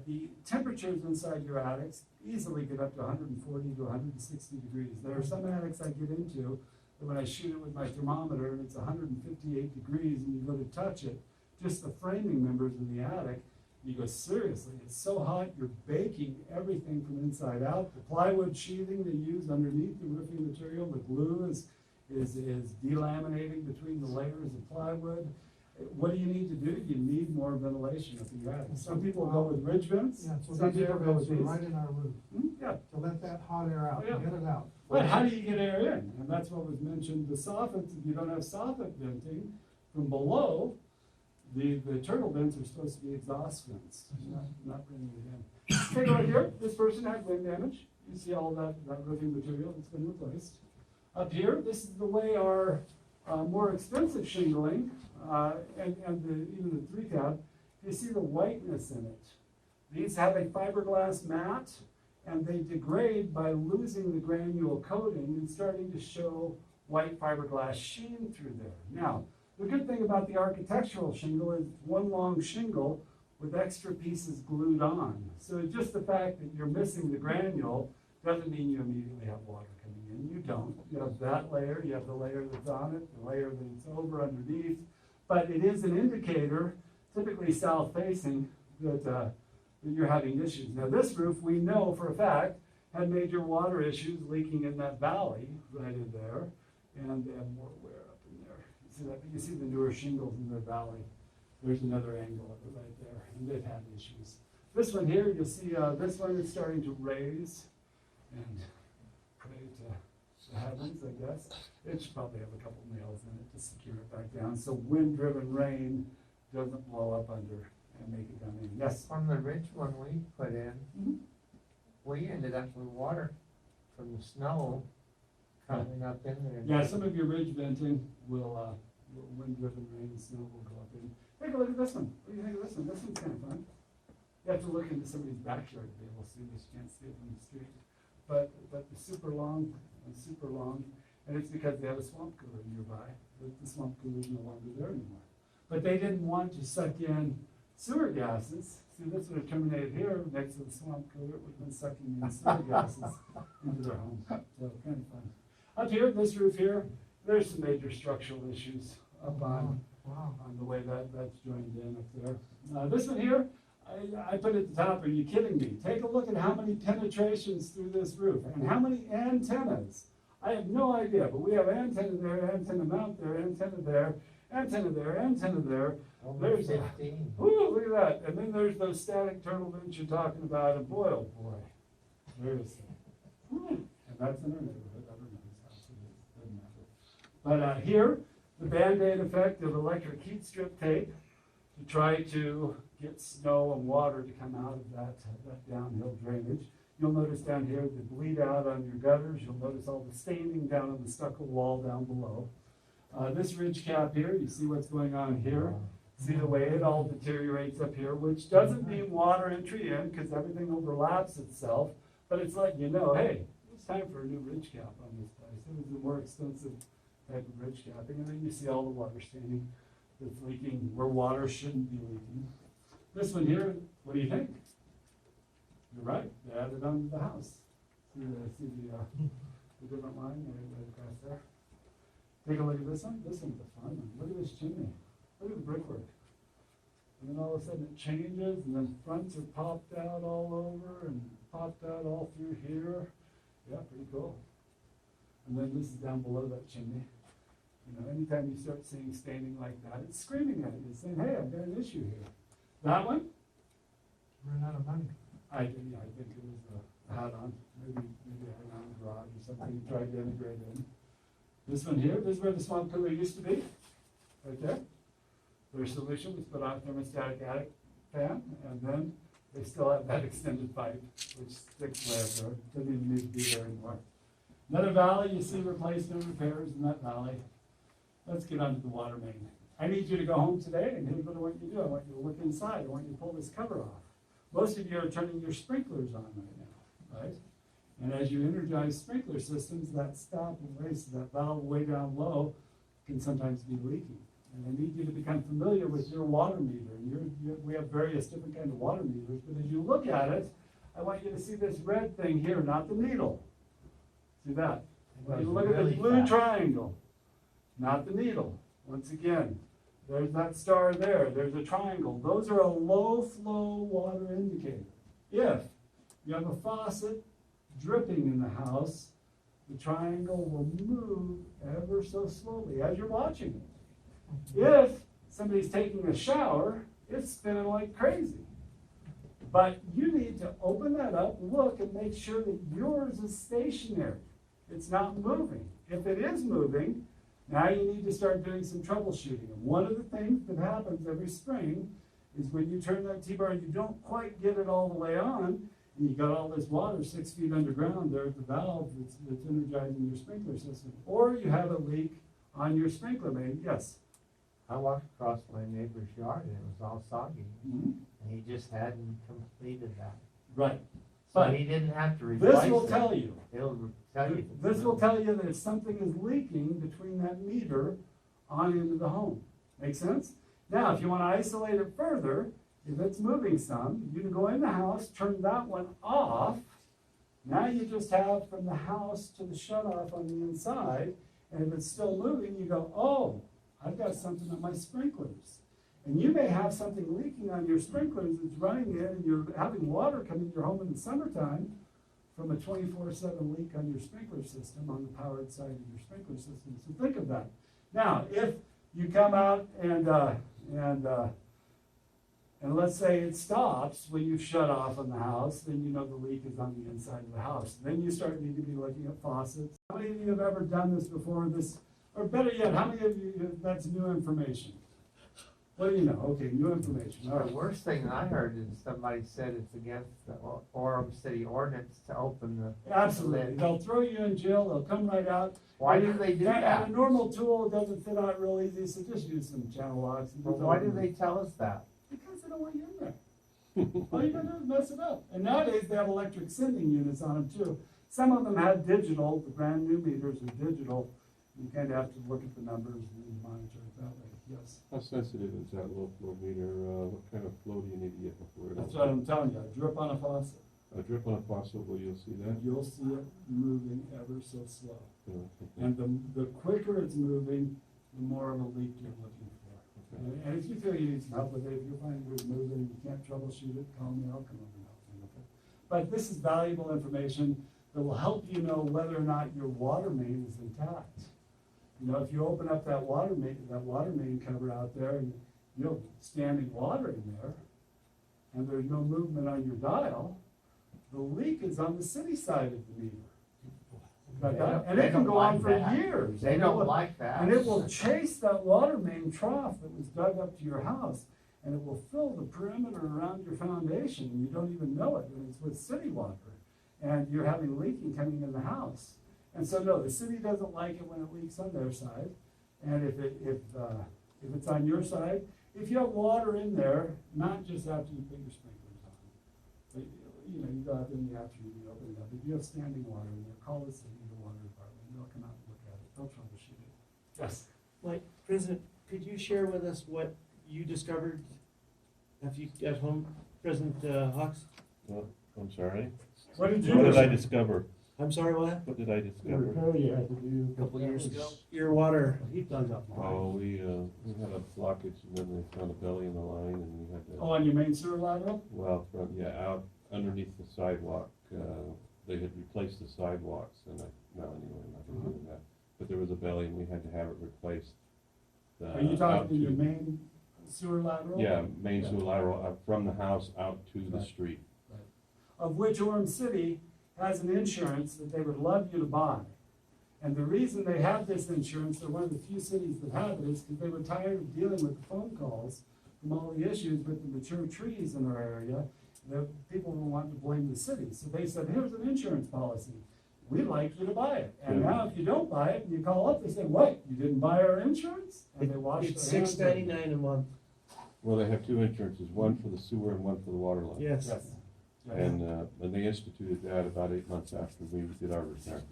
The temperatures inside your attics easily get up to 140 to 160 degrees. There are some attics I get into that when I shoot it with my thermometer and it's 158 degrees and you go to touch it, just the framing members in the attic, you go, seriously, it's so hot, you're baking everything from inside out. The plywood sheathing they use underneath the roofing material, the glue is delaminating between the layers of plywood. What do you need to do? You need more ventilation up in your attic. Some people go with ridge vents. Yeah, so Some these air people go vents with are these. right in our roof, Yeah, to let that hot air out, Yeah. get it out. but how do you get air in? And that's what was mentioned, the soffits, if you don't have soffit venting from below, the turtle vents are supposed to be exhaust vents, not bringing it in. Take a look here, this person had wind damage. You see all that roofing material that's been replaced. Up here, this is the way our more expensive shingling, and even the 3-tab, you see the whiteness in it. These have a fiberglass mat, and they degrade by losing the granule coating and starting to show white fiberglass sheen through there. Now, the good thing about the architectural shingle is it's one long shingle with extra pieces glued on. So just the fact that you're missing the granule doesn't mean you immediately have water coming in. You don't. You have that layer, you have the layer that's on it, the layer that's over underneath. But it is an indicator, typically south facing, that you're having issues. Now this roof, we know for a fact, had major water issues leaking in that valley right in there. And they have more wear up in there. You see that? You see the newer shingles in the valley. There's another angle of it right there, and they've had issues. This one here, you'll see this one is starting to raise and pray to the heavens, I guess. It should probably have a couple nails in it to secure it back down, so wind-driven rain doesn't blow up under and make it come in. Yes? On the ridge one we put in, Mhm. we ended up with water from the snow coming up in there. Yeah, some of your ridge venting will wind-driven rain and snow will go up in. Take a look at this one. What do you think of this one? This one's kind of fun. You have to look into somebody's backyard to be able to see this. You can't see it from the street. But it's super long, and it's because they have a swamp cooler nearby. The swamp cooler is no longer there anymore. But they didn't want to suck in sewer gases. See, this would have terminated here next to the swamp cooler. It would have been sucking in sewer gases into their home. So kind of fun. Up here, this roof here, there's some major structural issues up on the way that's joined in up there. This one here, I put at the top, are you kidding me? Take a look at how many penetrations through this roof and how many antennas. I have no idea, but we have antenna there, antenna mount there, antenna there, antenna there, antenna there. Over There's, 15. ooh, look at that. And then there's those static turtle vents you're talking about, and boy, oh boy, there's, and that's in our neighborhood, everybody's house, it doesn't matter. But, here, the Band-Aid effect of electric heat strip tape to try to get snow and water to come out of that downhill drainage. You'll notice down here the bleed out on your gutters. You'll notice all the staining down on the stucco wall down below. This ridge cap here, you see what's going on here. See the way it all deteriorates up here, which doesn't mean water entry in because everything overlaps itself, but it's letting you know, hey, it's time for a new ridge cap on this place. It was a more extensive type of ridge capping, and then you see all the water staining that's leaking where water shouldn't be leaking. This one here, what do you think? You're right, they added on to the house. See the different line right across there? Take a look at this one. This one's a fun one. Look at this chimney. Look at the brickwork. And then all of a sudden it changes, and then fronts are popped out all over and popped out all through here. Yeah, pretty cool. And then this is down below that chimney. You know, anytime you start seeing staining like that, it's screaming at you, saying, hey, I've got an issue here. That one? Ran out of money. I think it was the add-on, maybe add-on garage or something you tried to integrate in. This one here, this is where the swamp cooler used to be, right there. Their solution was put on a thermostatic attic fan, and then they still have that extended pipe, which sticks way up there, doesn't even need to be there anymore. Another valley, you see replacement repairs in that valley. Let's get onto the water main. I need you to go home today, and here's what I want you to do. I want you to look inside. I want you to pull this cover off. Most of you are turning your sprinklers on right now, right? And as you energize sprinkler systems, that stop and race, that valve way down low can sometimes be leaking. And I need you to become familiar with your water meter. And we have various different kinds of water meters, but as you look at it, I want you to see this red thing here, not the needle. See that? I want you to look at the blue triangle, not the needle. Once again, there's that star there. There's a triangle. Those are a low flow water indicator. If you have a faucet dripping in the house, the triangle will move ever so slowly as you're watching it. If somebody's taking a shower, it's spinning like crazy. But you need to open that up, look, and make sure that yours is stationary. It's not moving. If it is moving, now you need to start doing some troubleshooting. And one of the things that happens every spring is when you turn that T-bar and you don't quite get it all the way on, and you got all this water 6 feet underground there at the valve that's energizing your sprinkler system. Or you have a leak on your sprinkler main. Yes? I walked across my neighbor's yard and it was all soggy, Mm-hmm. and he just hadn't completed that. Right. So But he didn't have to replace it. this will tell you. It'll tell you. if it's This will moving. tell you that something is leaking between that meter on into the home. Make sense? Now, if you want to isolate it further, if it's moving some, you can go in the house, turn that one off. Now you just have from the house to the shut-off on the inside, and if it's still moving, you go, oh, I've got something on my sprinklers. And you may have something leaking on your sprinklers that's running in, and you're having water come in your home in the summertime from a 24/7 leak on your sprinkler system, on the powered side of your sprinkler system. So think of that. Now, if you come out and let's say it stops when you shut off on the house, then you know the leak is on the inside of the house. Then you need to be looking at faucets. How many of you have ever done this before? Or better yet, how many of you, that's new information? What do you know? Okay, new information. All The right. worst thing I heard is somebody said it's against the Orem city ordinance to open the. Absolutely. lid. They'll throw you in jail. They'll come right out. Why do they do And that? a normal tool doesn't fit out real easy, so just use some channel locks. And But just why open do it. they tell us that? Because they don't want you in there. All you gotta do is mess it up. And nowadays they have electric sending units on them too. Some of them have digital, the brand new meters are digital. You kind of have to look at the numbers and monitor it that way. Yes. How sensitive is that low flow meter? What kind of flow do you need to get before it? That's what I'm telling you. A drip on a faucet. A drip on a faucet, well, you'll see that? You'll see it moving ever so slow. Yeah, okay. And the quicker it's moving, the more of a leak you're looking for. And if you feel you need some help with it, if you're finding it's moving, you can't troubleshoot it, call me, I'll come over and help you with it. But this is valuable information that will help you know whether or not your water main is intact. You know, if you open up that water main cover out there and you have standing water in there, and there's no movement on your dial, the leak is on the city side of the meter. Got that? And it can go on for years. They And it don't will- like that. And it will chase that water main trough that was dug up to your house, and it will fill the perimeter around your foundation, and you don't even know it, and it's with city water. And you're having leaking coming in the house. And so, no, the city doesn't like it when it leaks on their side. And if it's on your side, if you have water in there, not just after you put your sprinklers on, but, you know, you go out there in the afternoon, you open it up. If you have standing water in there, call the city, the water department, they'll come out and look at it. They'll troubleshoot it. Yes? Mike, President, could you share with us what you discovered after you got home, President Hawks? Well, I'm sorry. What did you What did I do? discover? I'm sorry, what? What did I The discover? repair you had to do a couple years ago. Your water. He dug up mine. Oh, we had a blockage and then they found a belly in the line and we had to. Oh, on your main sewer lateral? Well, out underneath the sidewalk, they had replaced the sidewalks and anyway, nothing to do with that. But there was a belly and we had to have it replaced. Are you out talking to- your main sewer lateral? Yeah, main sewer Yeah. lateral, from the house out to the Right. street. Of which Orem City has an insurance that they would love you to buy. And the reason they have this insurance, they're one of the few cities that have it, is because they were tired of dealing with the phone calls from all the issues with the mature trees in our area, that people will want to blame the city. So they said, here's an insurance policy. We'd like you to buy it. And Yeah. now if you don't buy it, and you call up, they say, what, you didn't buy our insurance? And they wash It's their hands of it. $6.99 a month. Well, they have two insurances, one for the sewer and one for the water line. Yes. Yes. Yes. And they instituted that about 8 months after we did our return.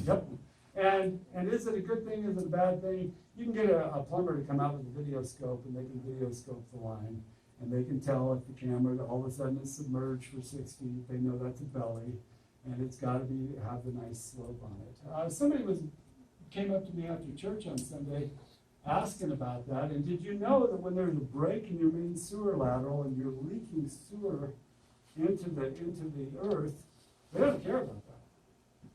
Yep. And is it a good thing, is it a bad thing? You can get a plumber to come out with a video scope and they can video scope the line. And they can tell if the camera all of a sudden is submerged for 6 feet, they know that's a belly. And it's gotta have the nice slope on it. Somebody came up to me after church on Sunday asking about that. And did you know that when there's a break in your main sewer lateral and you're leaking sewer into the earth, they don't care about that.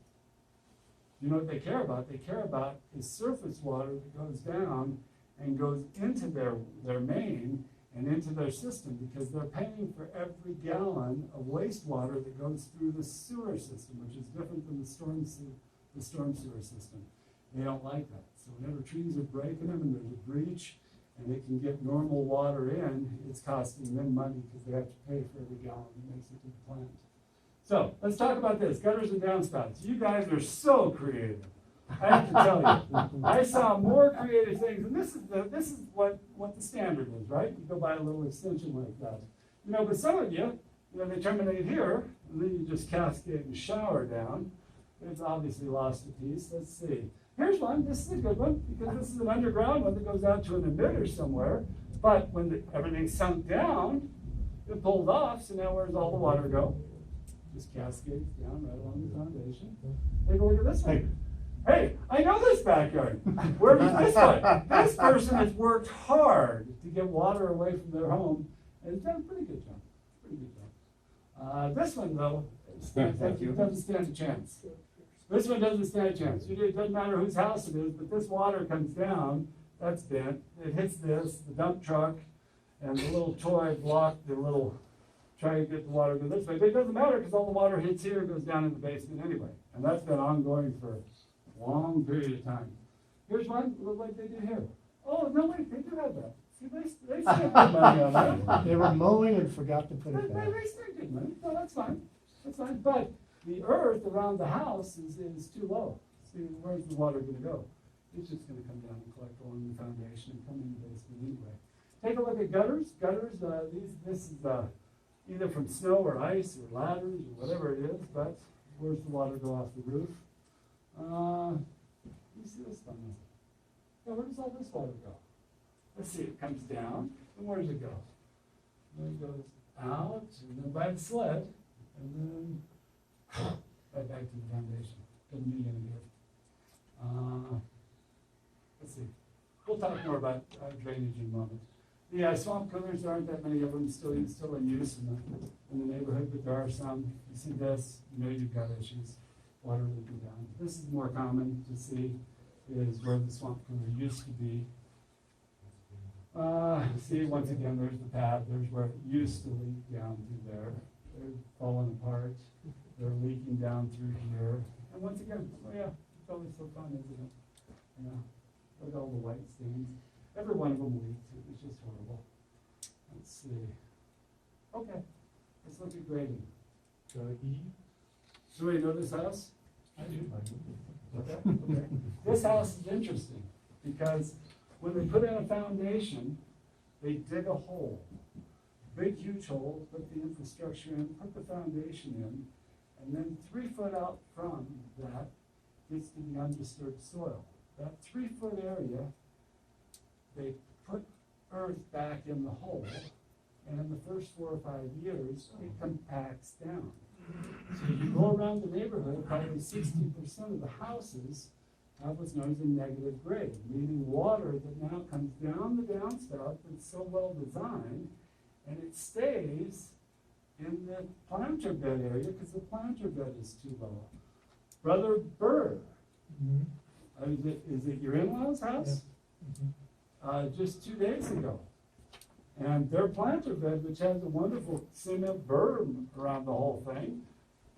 You know what they care about? They care about is surface water that goes down and goes into their main and into their system, because they're paying for every gallon of wastewater that goes through the sewer system, which is different than the storm sewer system. They don't like that. So whenever trees are breaking them and there's a breach, and they can get normal water in, it's costing them money because they have to pay for every gallon that makes it to the plant. So, let's talk about this, gutters and downspouts. You guys are so creative. I have to tell you, I saw more creative things, and this is what the standard is, right? You go buy a little extension like that. You know, but some of you, they terminate here, and then you just cascade and shower down. It's obviously lost a piece. Let's see. Here's one. This is a good one, because this is an underground one that goes out to an emitter somewhere. But when everything sunk down, it pulled off, so now where's all the water go? Just cascades down right along the foundation. Take a look at this one. Hey, I know this backyard. Where is this one? This person has worked hard to get water away from their home, and has done a pretty good job. Pretty good job. This one, though, doesn't stand a chance. This one doesn't stand a chance. It doesn't matter whose house it is, but this water comes down, that's bent, it hits this, the dump truck, and the little toy block, try to get the water to go this way. But it doesn't matter, because all the water hits here, goes down in the basement anyway. And that's been ongoing for a long period of time. Here's one, look like they do here. Oh, no, wait, they do have that. See, they spent good money on that. They were mowing and forgot to put They it back. spent good money. No, that's fine. That's fine. But the earth around the house is too low. See, where's the water gonna go? It's just gonna come down and collect along the foundation and come in the basement anyway. Take a look at gutters. Gutters, this is either from snow or ice or ladders or whatever it is, but where's the water go off the roof? You see this one? Yeah, where does all this water go? Let's see, it comes down, and where does it go? Then it goes out, and then by the sled, and then right back to the foundation. Doesn't mean any good. Let's see. We'll talk more about drainage in a moment. Yeah, swamp coolers, there aren't that many of them still in use in the neighborhood, but there are some. You see this, you know you've got issues. Water leaking down. This is more common to see. is where the swamp cooler used to be. See, once again, there's the path, there's where it used to leak down through there. They're falling apart, they're leaking down through here. And once again, oh yeah, it's always so fun, isn't it? You know, look at all the white stains. Every one of them leaked, it was just horrible. Let's see. Okay, let's look at grading. Do we know this house? I do. Okay, okay. This house is interesting because when they put in a foundation, they dig a hole. Big, huge hole, put the infrastructure in, put the foundation in, and then 3 foot out from that gets to the undisturbed soil. That 3 foot area, they put earth back in the hole, and in the first 4 or 5 years, it compacts down. So you go around the neighborhood, probably 60% of the houses have what's known as a negative grade, meaning water that now comes down the downspout that's so well designed, and it stays in the planter bed area because the planter bed is too low. Brother Burr, is it your in-laws' house? Just 2 days ago. And their planter bed, which has a wonderful cement berm around the whole thing,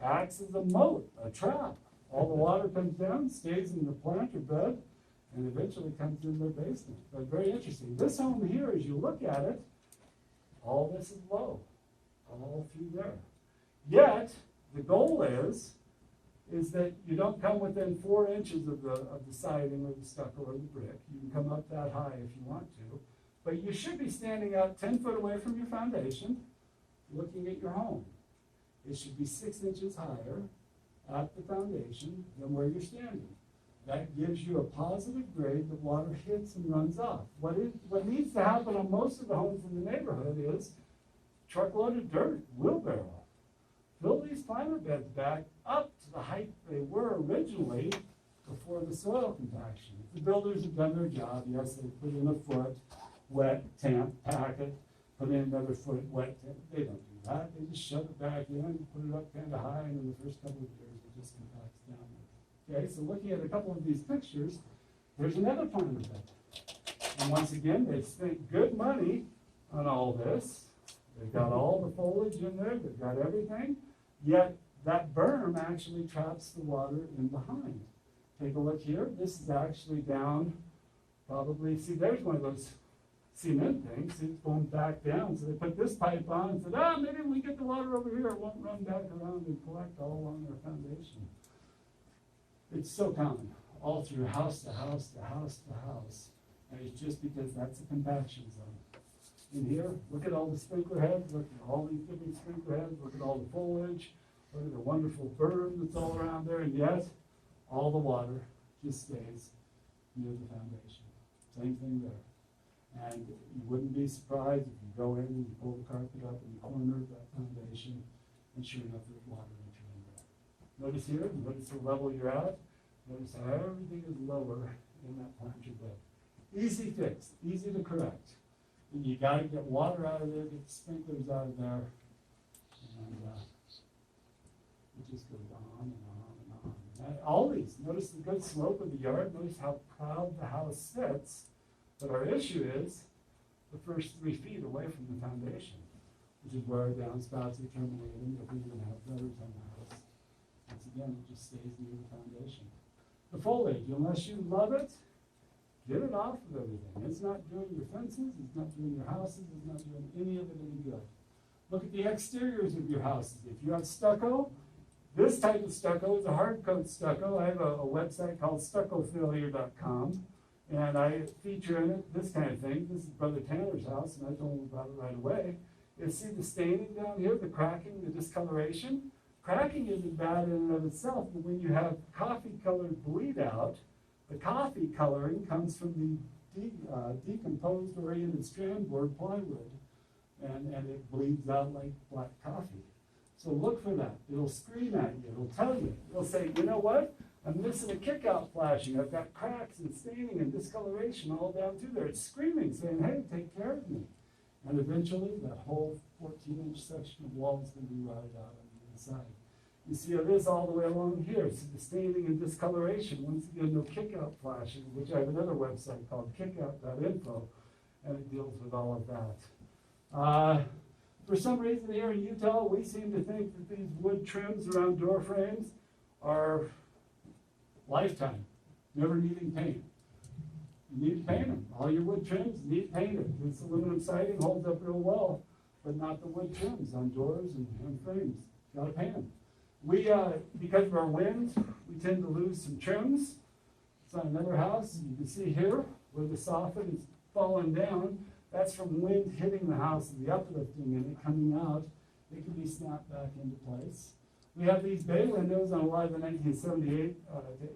acts as a moat, a trap. All the water comes down, stays in the planter bed, and eventually comes in their basement. But very interesting. This home here, as you look at it, all this is low, all through there. Yet, the goal is that you don't come within 4 inches of the siding or the stucco or the brick. You can come up that high if you want to. But you should be standing out 10 foot away from your foundation, looking at your home. It should be 6 inches higher at the foundation than where you're standing. That gives you a positive grade that water hits and runs off. What needs to happen on most of the homes in the neighborhood is truckload of dirt, wheelbarrow. Fill these planter beds back up to the height they were originally before the soil compaction. If the builders have done their job, yes, they put in a foot, wet, tamp, pack it, put in another foot, wet, tamp. They don't do that. They just shove it back in, put it up kind of high, and in the first couple of years, it just compacts down. Okay, so looking at a couple of these pictures, there's another planter bed. And once again, they spent good money on all this. They've got all the foliage in there, they've got everything, yet that berm actually traps the water in behind. Take a look here, this is actually down, probably, see there's one of those cement things, it's going back down, so they put this pipe on and said, maybe we get the water over here, it won't run back around and collect all along their foundation. It's so common, all through house to house to house to house, and it's just because that's a compaction zone. In here, look at all the sprinkler heads, look at all these different sprinkler heads, look at all the foliage, look at the wonderful berm that's all around there, and yet, all the water just stays near the foundation. Same thing there. And you wouldn't be surprised if you go in and you pull the carpet up in the corner of that foundation, and sure enough, there's water entering there. Notice here, notice the level you're at, notice how everything is lower in that planter bed. Easy fix, easy to correct. And you gotta get water out of there, get the sprinklers out of there, and it just goes on and on and on. And all these, notice the good slope of the yard, notice how proud the house sits, but our issue is the first 3 feet away from the foundation, which is where our downspouts are terminating, if we even have gutters on the house. Once again, it just stays near the foundation. The foliage, unless you love it, get it off of everything. It's not doing your fences, it's not doing your houses, it's not doing any of it any good. Look at the exteriors of your houses. If you have stucco, this type of stucco is a hard coat stucco. I have a website called stuccofailure.com, and I feature in it this kind of thing. This is Brother Tanner's house, and I told him about it right away. You see the staining down here, the cracking, the discoloration? Cracking isn't bad in and of itself, but when you have coffee-colored bleed out, the coffee coloring comes from the decomposed oriented strand board plywood, and it bleeds out like black coffee. So look for that. It'll scream at you. It'll tell you. It'll say, you know what? I'm missing a kick-out flashing. I've got cracks and staining and discoloration all down through there. It's screaming, saying, hey, take care of me. And eventually, that whole 14-inch section of wall is going to be rotted out on the inside. You see it is all the way along here. See the staining and discoloration. Once again, no kickout flashing, which I have another website called kickout.info, and it deals with all of that. For some reason here in Utah, we seem to think that these wood trims around door frames are lifetime, never needing paint. You need to paint them. All your wood trims need painted. This aluminum siding holds up real well, but not the wood trims on doors and frames. Gotta paint them. We, because of our winds, we tend to lose some trims. It's on another house. You can see here where the soffit is fallen down. That's from wind hitting the house and the uplifting and it coming out. It can be snapped back into place. We have these bay windows on a lot of the 1978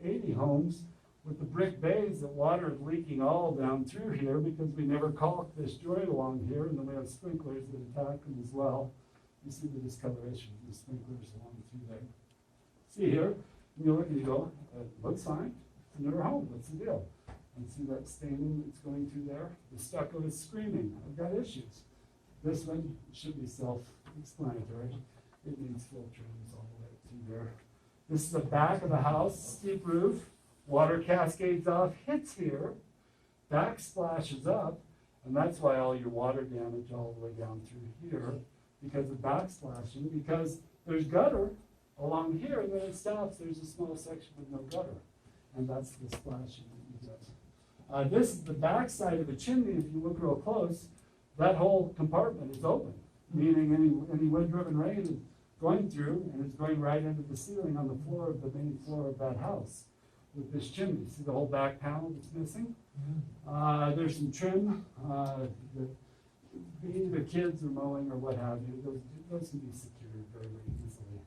to 80 homes with the brick bays that water is leaking all down through here because we never caulked this joint along here, and then we have sprinklers that attack them as well. You see the discoloration of the sprinklers along through there. See here, you look and you go, it looks fine. It's another home. What's the deal? And see that staining that's going through there? The stucco is screaming. I've got issues. This one should be self-explanatory. It needs full trims all the way through there. This is the back of the house, steep roof. Water cascades off, hits here, back splashes up, and that's why all your water damage all the way down through here, because of backsplashing, because there's gutter along here, and then it stops, there's a small section with no gutter, and that's the splashing that you get. This is the back side of the chimney. If you look real close, that whole compartment is open, meaning any wind-driven rain is going through, and it's going right into the ceiling on the floor of the main floor of that house. With this chimney, see the whole back panel that's missing? There's some trim that the kids are mowing or what have you. Those can be secured very, very easily.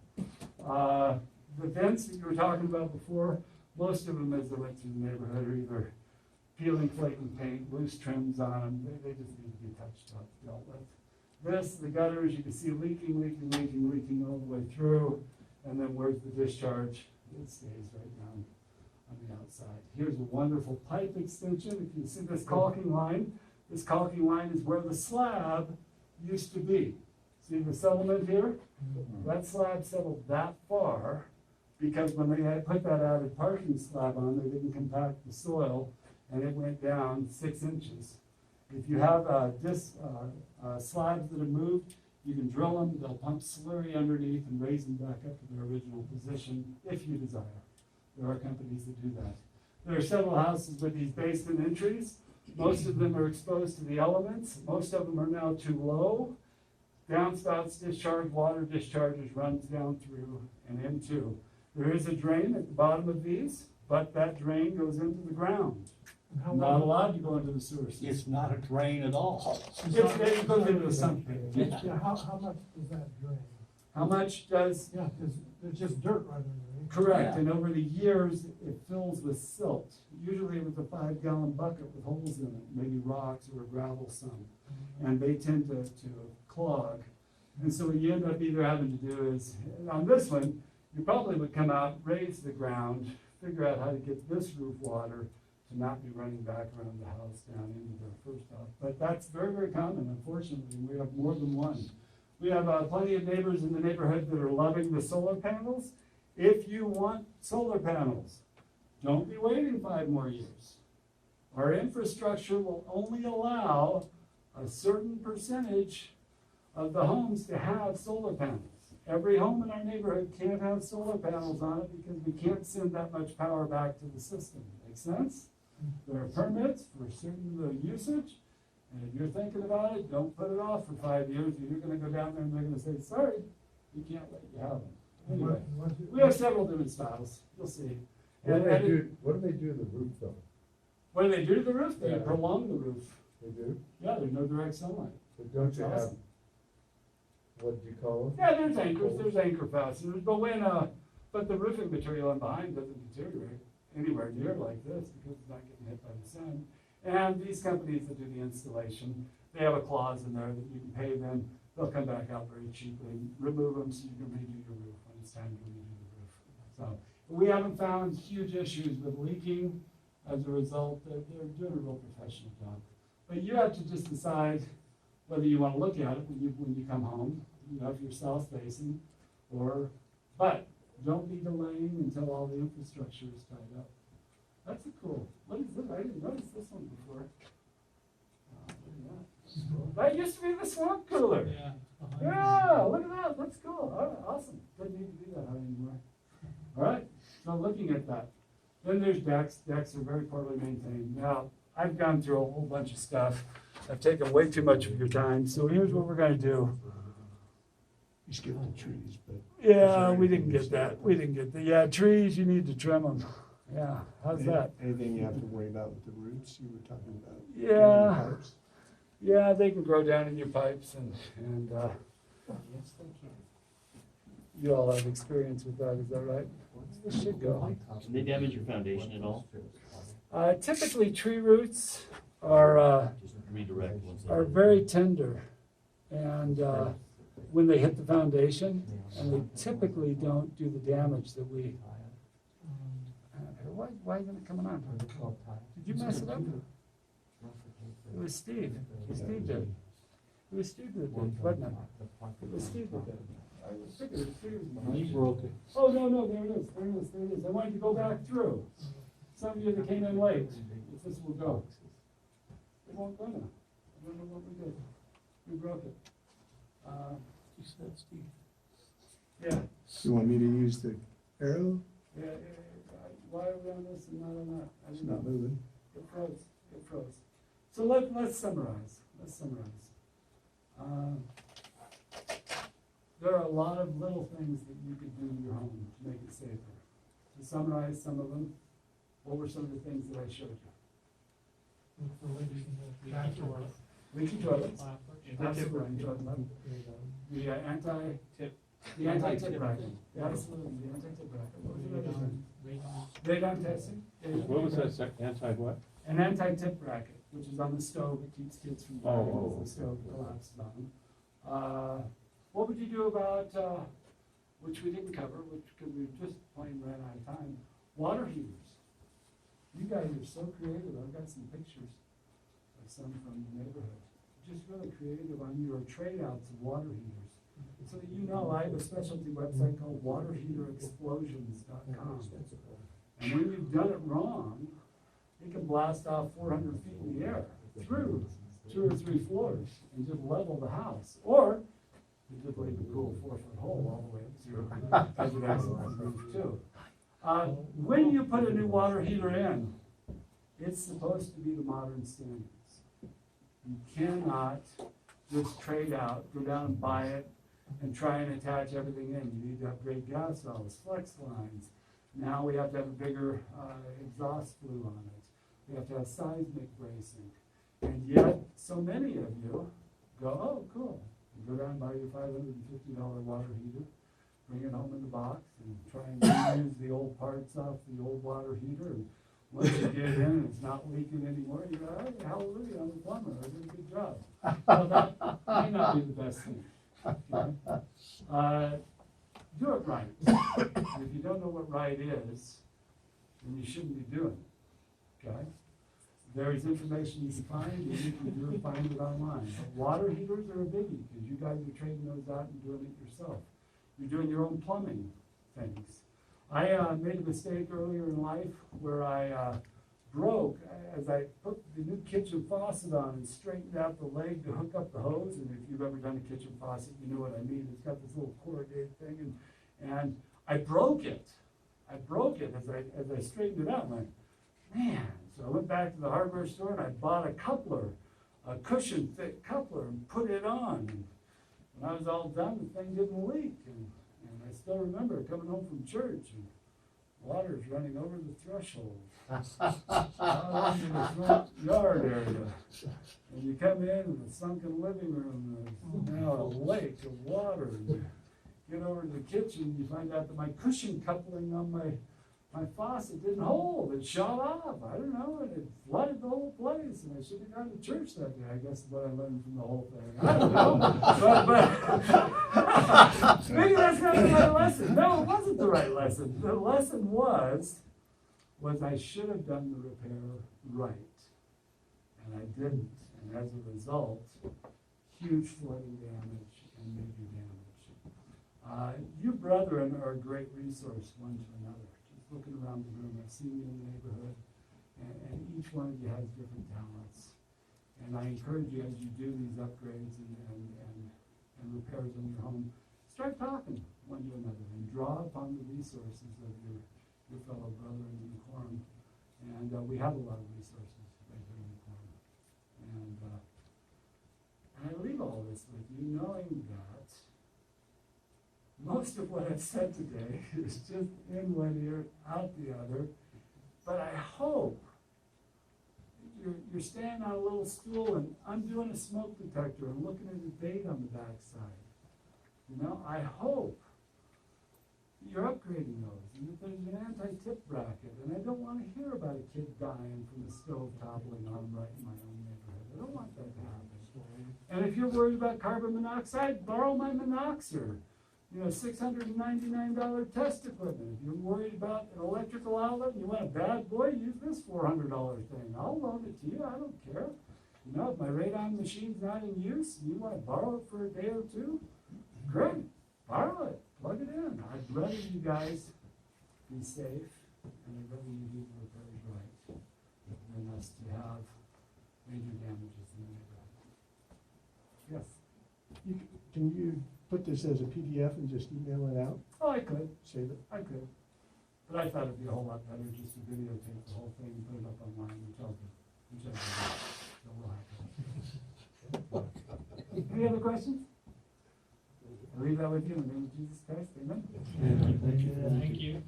The vents that you were talking about before, most of them as they went through the neighborhood are either peeling, flaking paint, loose trims on them. They just need to be touched up, dealt with. This, the gutters, you can see leaking all the way through. And then where's the discharge? It stays right down on the outside. Here's a wonderful pipe extension. If you see this caulking line is where the slab used to be. See the settlement here? That slab settled that far because when they had put that added parking slab on, they didn't compact the soil and it went down 6 inches. If you have slabs that have moved, you can drill them, they'll pump slurry underneath and raise them back up to their original position if you desire. There are companies that do that. There are several houses with these basement entries. Most of them are exposed to the elements. Most of them are now too low. Downspouts discharge, water discharges, runs down through and into. There is a drain at the bottom of these, but that drain goes into the ground. Not allowed to go into the sewer system. It's not a drain at all. It goes into something. Yeah, how much does that drain? How much does? Yeah, because there's just dirt right under there. Correct, Yeah. and over the years, it fills with silt. Usually with a 5-gallon bucket with holes in it, maybe rocks or gravel some. And they tend to clog. And so what you end up either having to do is, on this one, you probably would come out, raise the ground, figure out how to get this roof water to not be running back around the house down into there first off. But that's very, very common, unfortunately. We have more than one. We have plenty of neighbors in the neighborhood that are loving the solar panels. If you want solar panels, don't be waiting 5 more years. Our infrastructure will only allow a certain percentage of the homes to have solar panels. Every home in our neighborhood can't have solar panels on it because we can't send that much power back to the system. Make sense? There are permits for certain usage, and if you're thinking about it, don't put it off for 5 years, or you're gonna go down there and they're gonna say, sorry, we can't let you have them. Anyway, we have several different styles, you'll see. What do And they do to the roof though? what do they do to the roof? They Yeah. prolong the roof. They do? Yeah, there's no direct sunlight. But don't you That's have, awesome. what do you call them? Yeah, there's anchor fasteners, but but the roofing material in behind doesn't deteriorate anywhere near like this because it's not getting hit by the sun. And these companies that do the installation, they have a clause in there that you can pay them, they'll come back out very cheaply, remove them so you can redo your roof when it's time to redo the roof. So, we haven't found huge issues with leaking as a result. They're doing a real professional job. But you have to just decide whether you want to look at it when you come home, if you're south facing, or But don't be delaying until all the infrastructure is tied up. That's a cool, what is this? I didn't notice this one before. Look at that. That's cool. That used to be the swamp cooler. Yeah. Yeah, look at that, that's cool, all right, awesome, doesn't need to do that anymore. All right, so looking at that, then there's decks are very poorly maintained. Now, I've gone through a whole bunch of stuff, I've taken way too much of your time, so here's what we're gonna do. You skipped the trees, but. Yeah, we didn't get that, yeah, trees, you need to trim them, yeah, how's that? Anything you have to worry about with the roots you were talking about? Yeah. Pipes? Yeah, they can grow down in your pipes and, Yes, they can. you all have experience with that, is that right? This should go. Can they damage your foundation at all? Typically, tree roots are, Just redirect once they. are very tender. And, when they hit the foundation, and they typically don't do the damage that we, why isn't it coming on? Did you mess it up? It was Steve. Steve did. It was Steve that did, wasn't it? It was Steve that did. I was thinking it was Steve. You broke it. Oh, no, there it is. I wanted to go back through. Some of you that came in late, if this will go. It won't go now. I don't know what we did. We broke it. You said, Steve. Yeah, You want me to use the arrow? yeah, why are we on this and not on that? I It's don't not know. moving. It froze. So let's summarize. There are a lot of little things that you could do in your home to make it safer. To summarize some of them, what were some of the things that I showed you? Leaky toilets. That's what I'm talking about. The anti-tip bracket. Absolutely, the anti-tip bracket. What was the other thing? Radon testing. What was that, anti-what? An anti-tip bracket, which is on the stove, it keeps kids from dying Oh, as the stove collapses on them. What would you do about, which we didn't cover, because we just plain ran out of time, water heaters. You guys are so creative, I've got some pictures of some from the neighborhood. Just really creative on your trade outs of water heaters. So that you know, I have a specialty website called waterheaterexplosions.com. And when you've done it wrong, it can blast off 400 feet in the air through 2 or 3 floors and just level the house. Or you just leave a cool 4-foot hole all the way up to your, as an excellent roof too. When you put a new water heater in, it's supposed to be the modern standards. You cannot just trade out, go down and buy it, and try and attach everything in. You need to upgrade gas valves, flex lines. Now we have to have a bigger exhaust flue on it. We have to have seismic bracing. And yet, so many of you go, oh, cool. You go down and buy your $550 water heater, bring it home in the box, and try and reuse the old parts off the old water heater. And once you get it in and it's not leaking anymore, you go, hey, hallelujah, I'm a plumber, I did a good job. Well, that may not be the best thing. Okay? Do it right. If you don't know what right is, then you shouldn't be doing it. Okay? There's information you can find, and you can find it online. But water heaters are a biggie, because you guys are trading those out and doing it yourself. You're doing your own plumbing things. I made a mistake earlier in life where I broke, as I put the new kitchen faucet on and straightened out the leg to hook up the hose. And if you've ever done a kitchen faucet, you know what I mean. It's got this little corrugated thing, and I broke it. As I straightened it out. And I went, man. So I went back to the hardware store and I bought a coupler, a cushion thick coupler, and put it on. And when I was all done, the thing didn't leak. And I still remember coming home from church and water's running over the threshold. Out into the front yard area. And you come in and the sunken living room, there's now a lake of water. And you get over to the kitchen, you find out that my cushion coupling on my faucet didn't hold. It shot off. I don't know, and it flooded the whole place. And I should have gone to church that day. I guess is what I learned from the whole thing. I don't know. But maybe that's not the right lesson. No, it wasn't the right lesson. The lesson was I should have done the repair right. And I didn't. And as a result, huge flooding damage and major damage. You brethren are a great resource one to another. Just looking around the room, I've seen you in the neighborhood, and each one of you has different talents. And I encourage you, as you do these upgrades and repairs on your home, start talking one to another and draw upon the resources of your fellow brethren in the quorum. And we have a lot of resources right here in the quorum. And I leave all this with you knowing that most of what I've said today is just in one ear, out the other. But I hope you're standing on a little stool and I'm doing a smoke detector and looking at the date on the backside. You know, I hope you're upgrading those and that there's an anti-tip bracket. And I don't want to hear about a kid dying from the stove toppling on right in my own neighborhood. I don't want that to happen. And if you're worried about carbon monoxide, borrow my monoxer. You know, $699 test equipment. If you're worried about an electrical outlet and you want a bad boy, use this $400 thing. I'll loan it to you. I don't care. You know, if my radon machine's not in use and you want to borrow it for a day or two, great. Borrow it. Plug it in. I'd rather you guys be safe and I'd rather you do the repairs right than us to have major damages in the neighborhood. Yes. Can you put this as a PDF and just email it out? Oh, I could. Save it? I could. But I thought it'd be a whole lot better just to videotape the whole thing and put it up online, which I'll do. So we'll have to. Any other questions? I'll leave that with you in the name of Jesus Christ. Amen. Thank you.